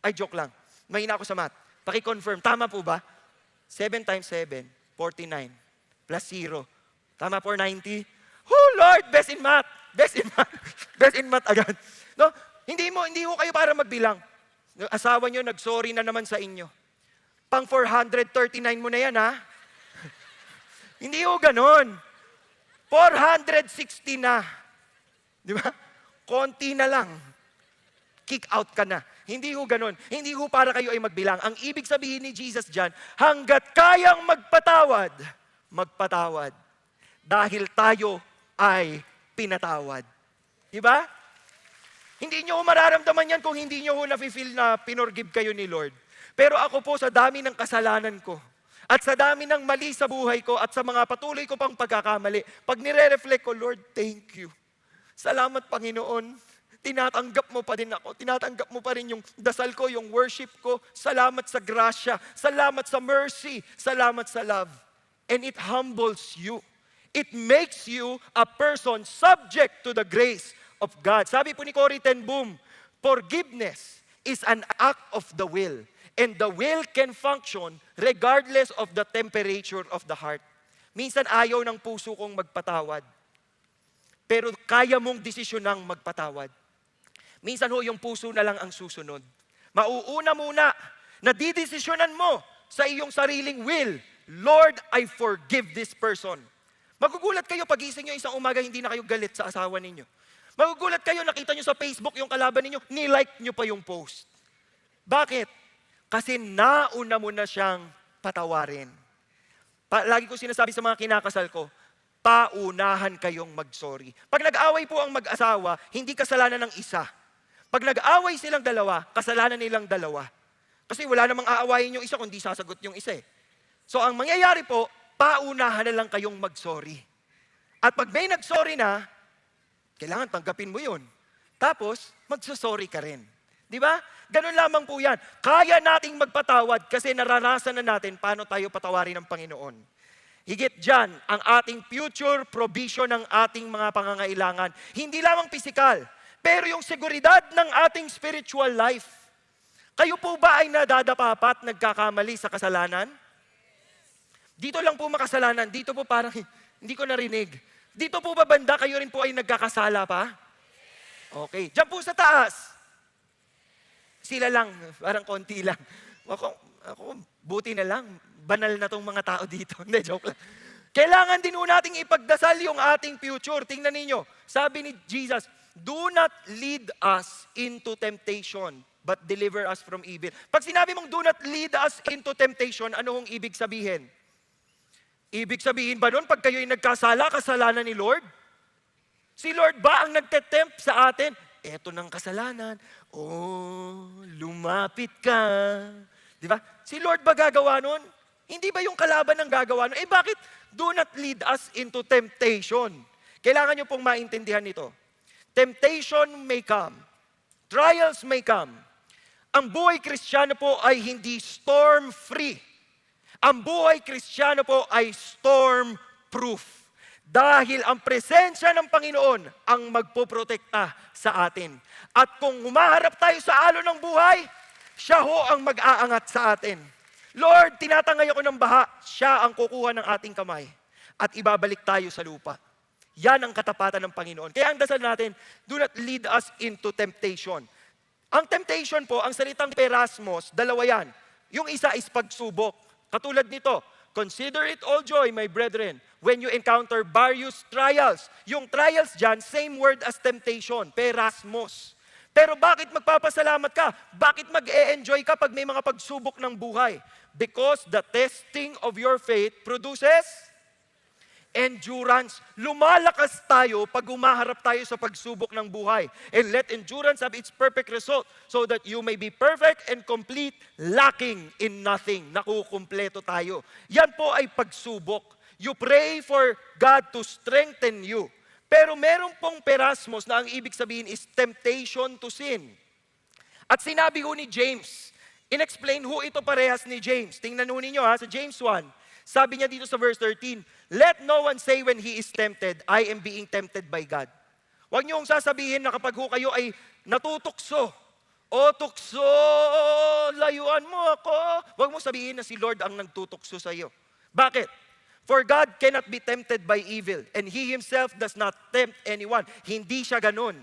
Ay, joke lang. Mahina ako sa math. Paki-confirm. Tama po ba? 7 times 7, 49. Plus 0. Tama, 490? Oh, Lord, best in math. Best in math. Best in math agad. No? Hindi ho kayo para magbilang. Asawa nyo, nag-sorry na naman sa inyo. Pang 439 mo na yan, ha? Hindi ho ganon. 460 na. Di ba? Konti na lang. Kick out ka na. Hindi ho ganon. Hindi ho para kayo ay magbilang. Ang ibig sabihin ni Jesus dyan, hanggat kayang magpatawad, magpatawad. Dahil tayo ay pinatawad. Di ba? Hindi nyo mararamdaman yan kung hindi nyo na-feel na pinorgive kayo ni Lord. Pero ako po, sa dami ng kasalanan ko, at sa dami ng mali sa buhay ko, at sa mga patuloy ko pang pagkakamali, pag nire-reflect ko, Lord, thank you. Salamat, Panginoon. Tinatanggap mo pa din ako. Tinatanggap mo pa rin yung dasal ko, yung worship ko. Salamat sa grasya. Salamat sa mercy. Salamat sa love. And it humbles you. It makes you a person subject to the grace of God. Sabi po ni Corrie ten Boom, forgiveness is an act of the will. And the will can function regardless of the temperature of the heart. Minsan ayaw ng puso kong magpatawad. Pero kaya mong desisyonang magpatawad. Minsan ho, yung puso na lang ang susunod. Mauuna muna, nadidesisyonan mo sa iyong sariling will, Lord, I forgive this person. Magugulat kayo pagising nyo isang umaga, hindi na kayo galit sa asawa ninyo. Magugulat kayo, nakita nyo sa Facebook yung kalaban ninyo, nilike nyo pa yung post. Bakit? Kasi nauna mo na siyang patawarin. Lagi ko sinasabi sa mga kinakasal ko, paunahan kayong mag-sorry. Pag nag-away po ang mag-asawa, hindi kasalanan ng isa. Pag nag-away silang dalawa, kasalanan nilang dalawa. Kasi wala namang aawayin yung isa kundi sasagot yung isa eh. So ang mangyayari po, paunahan na lang kayong mag-sorry. At pag may nag-sorry na, kailangan tanggapin mo yun. Tapos, magsasorry ka rin. Di ba? Ganun lamang po yan. Kaya nating magpatawad kasi naranasan na natin paano tayo patawarin ng Panginoon. Higit dyan, ang ating future provision ng ating mga pangangailangan. Hindi lamang physical, pero yung seguridad ng ating spiritual life. Kayo po ba ay nadadapapat, nagkakamali sa kasalanan? Dito lang po makasalanan. Dito po parang hindi ko narinig. Dito po ba banda, kayo rin po ay nagkakasala pa? Okay. Diyan po sa taas. Sila lang, parang konti lang. Ako, buti na lang. Banal na tong mga tao dito. Hindi, joke lang. Kailangan din po nating ipagdasal yung ating future. Tingnan ninyo, sabi ni Jesus, do not lead us into temptation, but deliver us from evil. Pag sinabi mong do not lead us into temptation, ano hong ibig sabihin? Ibig sabihin ba nun, pag kayo'y nagkasala, kasalanan ni Lord? Si Lord ba ang nagtetempt sa atin? Eto ng kasalanan. Oh, lumapit ka. Di ba? Si Lord ba gagawa nun? Hindi ba yung kalaban ang gagawa nun? Bakit do not lead us into temptation? Kailangan nyo pong maintindihan ito. Temptation may come. Trials may come. Ang buhay Kristiyano po ay hindi storm-free. Ang buhay Kristiyano po ay storm-proof. Dahil ang presensya ng Panginoon ang magpoprotekta sa atin. At kung humaharap tayo sa alon ng buhay, siya ho ang mag-aangat sa atin. Lord, tinatangay ako ng baha. Siya ang kukuha ng ating kamay at ibabalik tayo sa lupa. Yan ang katapatan ng Panginoon. Kaya ang dasal natin, do not lead us into temptation. Ang temptation po, ang salitang perasmos, dalawa yan. Yung isa is pagsubok. Katulad nito, consider it all joy, my brethren, when you encounter various trials. Yung trials dyan, same word as temptation, perasmos. Pero bakit magpapasalamat ka? Bakit mag-e-enjoy ka pag may mga pagsubok ng buhay? Because the testing of your faith produces endurance. Lumalakas tayo pag umaharap tayo sa pagsubok ng buhay. And let endurance have its perfect result so that you may be perfect and complete, lacking in nothing. Nakukumpleto tayo. Yan po ay pagsubok. You pray for God to strengthen you. Pero meron pong perasmos na ang ibig sabihin is temptation to sin. At sinabi ho ni James, in-explain ho ito parehas ni James. Tingnan ho ninyo sa James 1. Sabi niya dito sa verse 13, let no one say when he is tempted, I am being tempted by God. Huwag niyong sasabihin na kapag ho kayo ay natutukso, o tukso, layuan mo ako. Huwag mo sabihin na si Lord ang nagtutukso sa iyo. Bakit? For God cannot be tempted by evil, and He Himself does not tempt anyone. Hindi siya ganun.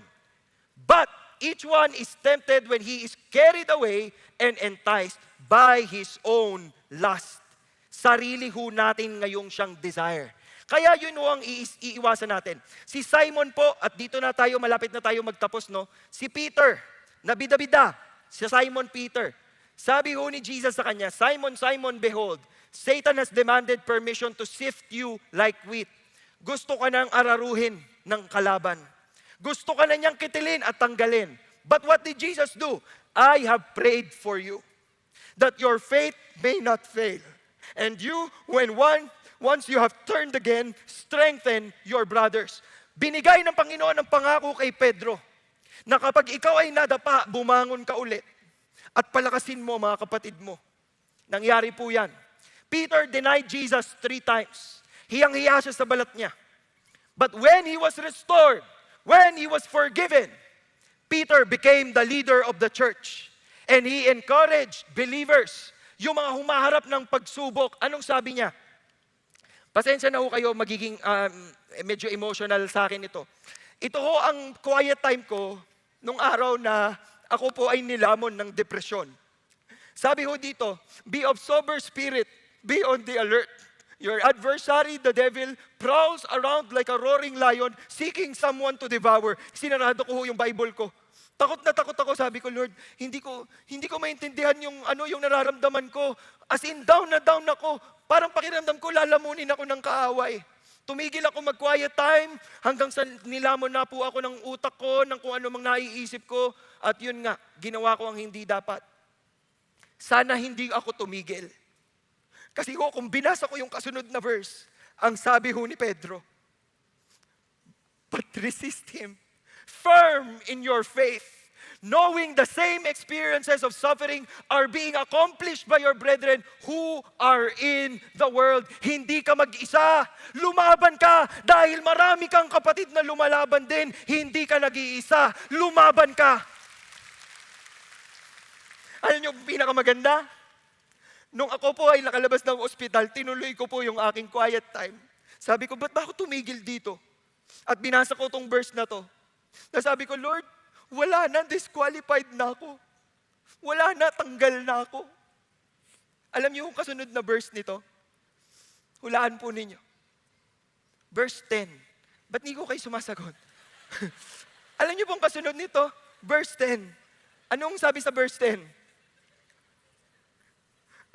But each one is tempted when he is carried away and enticed by his own lust. Sarili ho natin ngayong siyang desire. Kaya yun ho ang iiwasan natin. Si Simon po, at dito na tayo, malapit na tayo magtapos, no? Si Peter, nabida-bida, si Simon Peter. Sabi ho ni Jesus sa kanya, Simon, Simon, behold, Satan has demanded permission to sift you like wheat. Gusto ka nang araruhin ng kalaban. Gusto ka na niyang kitilin at tanggalin. But what did Jesus do? I have prayed for you, that your faith may not fail. And you, once you have turned again, strengthen your brothers. Binigay ng Panginoon ang pangako kay Pedro, na kapag ikaw ay nadapa, bumangon ka ulit. At palakasin mo mga kapatid mo. Nangyari po yan. Peter denied Jesus 3 times. Hiyang-hiya siya sa balat niya. But when he was restored, when he was forgiven, Peter became the leader of the church. And he encouraged believers. Yung mga humaharap ng pagsubok, anong sabi niya? Pasensya na ho kayo, magiging medyo emotional sa akin ito. Ito ho ang quiet time ko nung araw na ako po ay nilamon ng depresyon. Sabi ho dito, be of sober spirit, be on the alert. Your adversary, the devil, prowls around like a roaring lion, seeking someone to devour. Sinarado ko ho yung Bible ko. Takot na takot ako, sabi ko, Lord, hindi ko maintindihan yung nararamdaman ko. As in, down na down ako. Parang pakiramdam ko, lalamunin ako ng kaaway. Tumigil ako mag-quiet time hanggang sa nilamon na po ako ng utak ko, ng kung ano mang naiisip ko. At yun nga, ginawa ko ang hindi dapat. Sana hindi ako tumigil. Kasi kung binasa ko yung kasunod na verse, ang sabi ho ni Pedro, but resist him, firm in your faith, knowing the same experiences of suffering are being accomplished by your brethren who are in the world. Hindi ka mag-isa. Lumaban ka dahil marami kang kapatid na lumalaban din. Hindi ka nag-iisa. Lumaban ka. Alam niyo, pinakamaganda? Nung ako po ay nakalabas ng ospital, tinuloy ko po yung aking quiet time. Sabi ko, ba't ba ako tumigil dito? At binasa ko tong verse na to. Nasabi ko, Lord, wala na, disqualified na ako. Wala na, tanggal na ako. Alam niyo yung kasunod na verse nito? Hulaan po ninyo. Verse 10. Ba't hindi ko kayo sumasagot? Alam niyo pong kasunod nito? Verse 10. Anong sabi sa verse 10?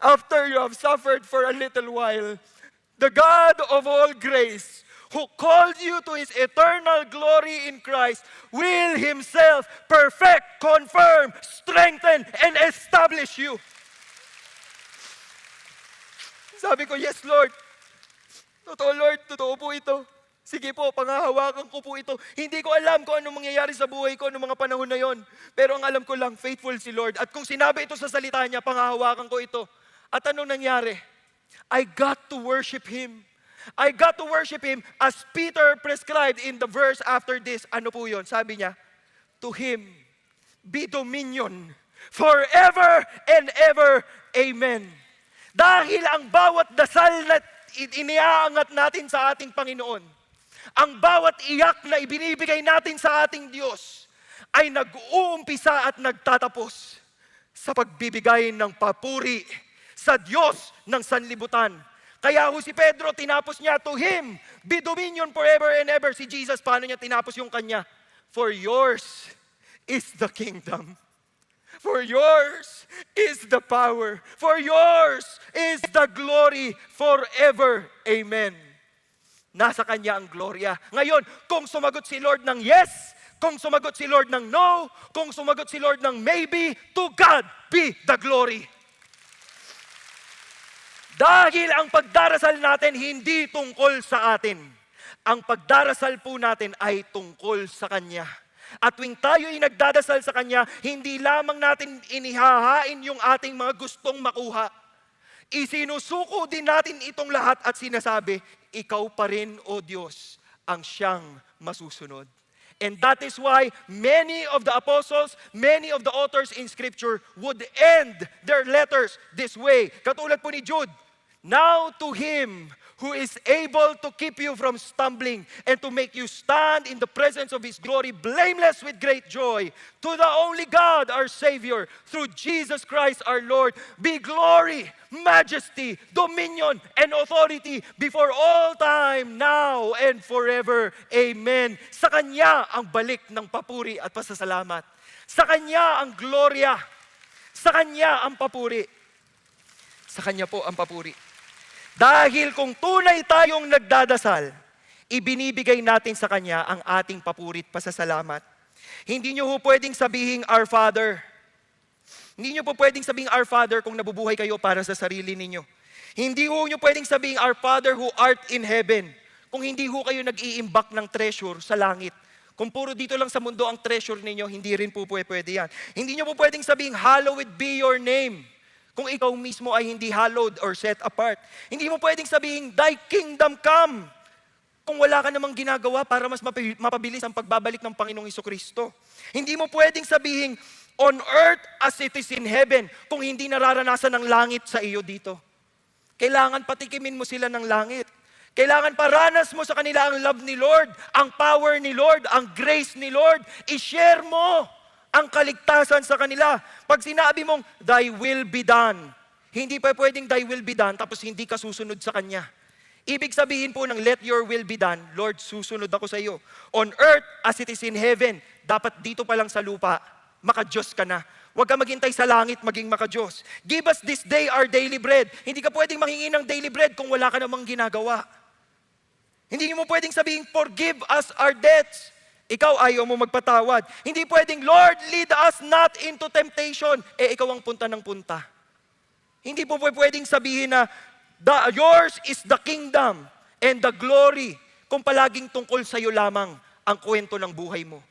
After you have suffered for a little while, the God of all grace, who called you to His eternal glory in Christ, will Himself perfect, confirm, strengthen, and establish you. Sabi ko, yes, Lord. Totoo, Lord. Totoo po ito. Sige po, pangahawakan ko po ito. Hindi ko alam kung anong mangyayari sa buhay ko noong mga panahon na yon. Pero ang alam ko lang, faithful si Lord. At kung sinabi ito sa salita niya, pangahawakan ko ito. At anong nangyari? I got to worship Him. I got to worship Him as Peter prescribed in the verse after this. Ano po yun? Sabi niya, to Him be dominion forever and ever. Amen. Dahil ang bawat dasal na iniaangat natin sa ating Panginoon, ang bawat iyak na ibinibigay natin sa ating Diyos, ay nag-uumpisa at nagtatapos sa pagbibigay ng papuri sa Diyos ng sanlibutan. Kaya si Pedro, tinapos niya, to Him be dominion forever and ever. Si Jesus, paano niya tinapos yung kanya? For yours is the kingdom. For yours is the power. For yours is the glory forever. Amen. Nasa Kanya ang gloria. Ngayon, kung sumagot si Lord ng yes, kung sumagot si Lord ng no, kung sumagot si Lord ng maybe, to God be the glory. Dahil ang pagdarasal natin hindi tungkol sa atin. Ang pagdarasal po natin ay tungkol sa Kanya. At tuwing tayo'y nagdadasal sa Kanya, hindi lamang natin inihahain yung ating mga gustong makuha. Isinusuko din natin itong lahat at sinasabi, ikaw pa rin, O Diyos, ang siyang masusunod. And that is why many of the apostles, many of the authors in Scripture would end their letters this way. Katulad po ni Jude, now to Him who is able to keep you from stumbling and to make you stand in the presence of His glory, blameless with great joy, to the only God, our Savior, through Jesus Christ our Lord, be glory, majesty, dominion, and authority before all time, now and forever. Amen. Sa Kanya ang balik ng papuri at pasasalamat. Sa Kanya ang gloria. Sa Kanya ang papuri. Sa Kanya po ang papuri. Dahil kung tunay tayong nagdadasal, ibinibigay natin sa Kanya ang ating papurit pasasalamat. Hindi nyo po pwedeng sabihin, Our Father. Hindi nyo po pwedeng sabihin, Our Father, kung nabubuhay kayo para sa sarili ninyo. Hindi po nyo pwedeng sabihin, Our Father who art in heaven, kung hindi po kayo nag-iimbak ng treasure sa langit. Kung puro dito lang sa mundo ang treasure ninyo, hindi rin po pwede yan. Hindi nyo po pwedeng sabihin, Hallowed be your name, kung ikaw mismo ay hindi hallowed or set apart. Hindi mo pwedeng sabihin, Thy kingdom come, kung wala ka namang ginagawa para mas mapabilis ang pagbabalik ng Panginoong Jesucristo. Hindi mo pwedeng sabihin, on earth as it is in heaven, kung hindi nararanasan ng langit sa iyo dito. Kailangan patikimin mo sila ng langit. Kailangan paranas mo sa kanila ang love ni Lord, ang power ni Lord, ang grace ni Lord. I-share mo ang kaligtasan sa kanila. Pag sinabi mong, Thy will be done, hindi pa pwedeng Thy will be done, tapos hindi ka susunod sa Kanya. Ibig sabihin po ng let your will be done, Lord, susunod ako sa iyo. On earth as it is in heaven, dapat dito pa lang sa lupa, maka-Diyos ka na. Huwag ka maghintay sa langit, maging maka-Diyos. Give us this day our daily bread. Hindi ka pwedeng manghingi ng daily bread kung wala ka namang ginagawa. Hindi mo pwedeng sabihin, forgive us our debts. Ikaw ayaw mo magpatawad. Hindi pwedeng, Lord, lead us not into temptation. Ikaw ang punta ng punta. Hindi po pwedeng sabihin na, yours is the kingdom and the glory, kung palaging tungkol sa iyo lamang ang kwento ng buhay mo.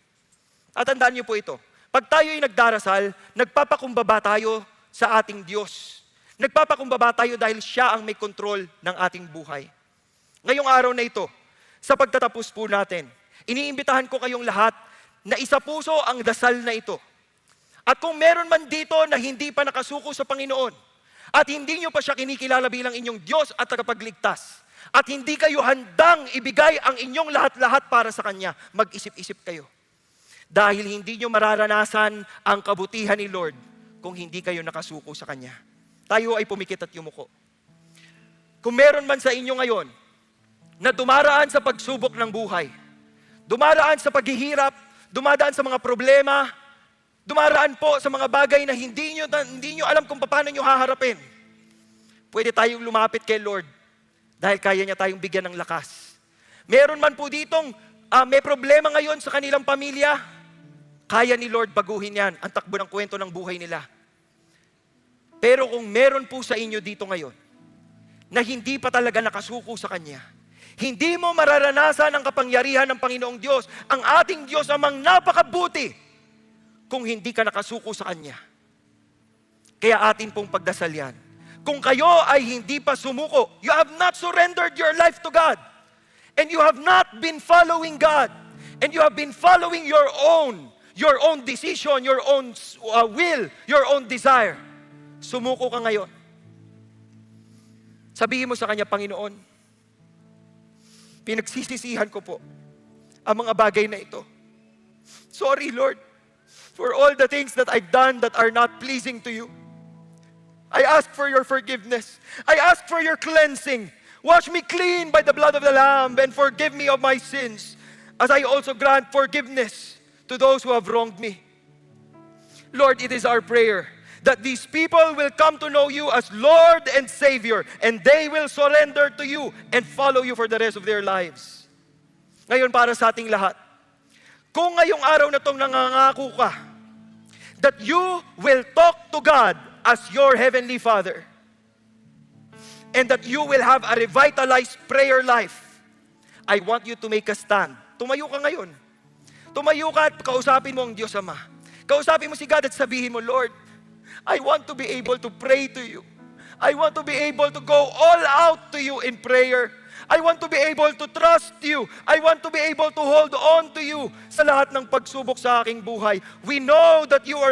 At tandaan niyo po ito, pag tayo'y nagdarasal, nagpapakumbaba tayo sa ating Diyos. Nagpapakumbaba tayo dahil Siya ang may kontrol ng ating buhay. Ngayong araw na ito, sa pagtatapos po natin, iniimbitahan ko kayong lahat na isapuso ang dasal na ito. At kung meron man dito na hindi pa nakasuko sa Panginoon, at hindi nyo pa siya kinikilala bilang inyong Diyos at tagapagligtas, at hindi kayo handang ibigay ang inyong lahat-lahat para sa Kanya, mag-isip-isip kayo. Dahil hindi nyo mararanasan ang kabutihan ni Lord kung hindi kayo nakasuko sa Kanya. Tayo ay pumikit at yumuko. Kung meron man sa inyo ngayon na dumaraan sa pagsubok ng buhay, dumaraan sa paghihirap, dumadaan sa mga problema, dumaraan po sa mga bagay na hindi nyo alam kung paano nyo haharapin. Pwede tayong lumapit kay Lord dahil kaya niya tayong bigyan ng lakas. Meron man po ditong may problema ngayon sa kanilang pamilya, kaya ni Lord baguhin yan, ang takbo ng kwento ng buhay nila. Pero kung meron po sa inyo dito ngayon na hindi pa talaga nakasuko sa Kanya, hindi mo mararanasan ang kapangyarihan ng Panginoong Diyos. Ang ating Diyos amang napakabuti kung hindi ka nakasuko sa Kanya. Kaya atin pong pagdasal yan. Kung kayo ay hindi pa sumuko, you have not surrendered your life to God, and you have not been following God, and you have been following your own decision, your own will, your own desire. Sumuko ka ngayon. Sabihin mo sa Kanya, Panginoon, pinagsisisihan ko po ang mga bagay na ito. Sorry, Lord, for all the things that I've done that are not pleasing to you. I ask for your forgiveness. I ask for your cleansing. Wash me clean by the blood of the Lamb and forgive me of my sins, as I also grant forgiveness to those who have wronged me. Lord, it is our prayer that these people will come to know you as Lord and Savior, and they will surrender to you and follow you for the rest of their lives. Ngayon, para sa ating lahat, kung ngayong araw na itong nangangako ka that you will talk to God as your Heavenly Father, and that you will have a revitalized prayer life, I want you to make a stand. Tumayo ka ngayon. Tumayo ka at kausapin mo ang Diyos Ama. Kausapin mo si God at sabihin mo, Lord, I want to be able to pray to you. I want to be able to go all out to you in prayer. I want to be able to trust you. I want to be able to hold on to you sa lahat ng pagsubok sa aking buhay. We know that you are a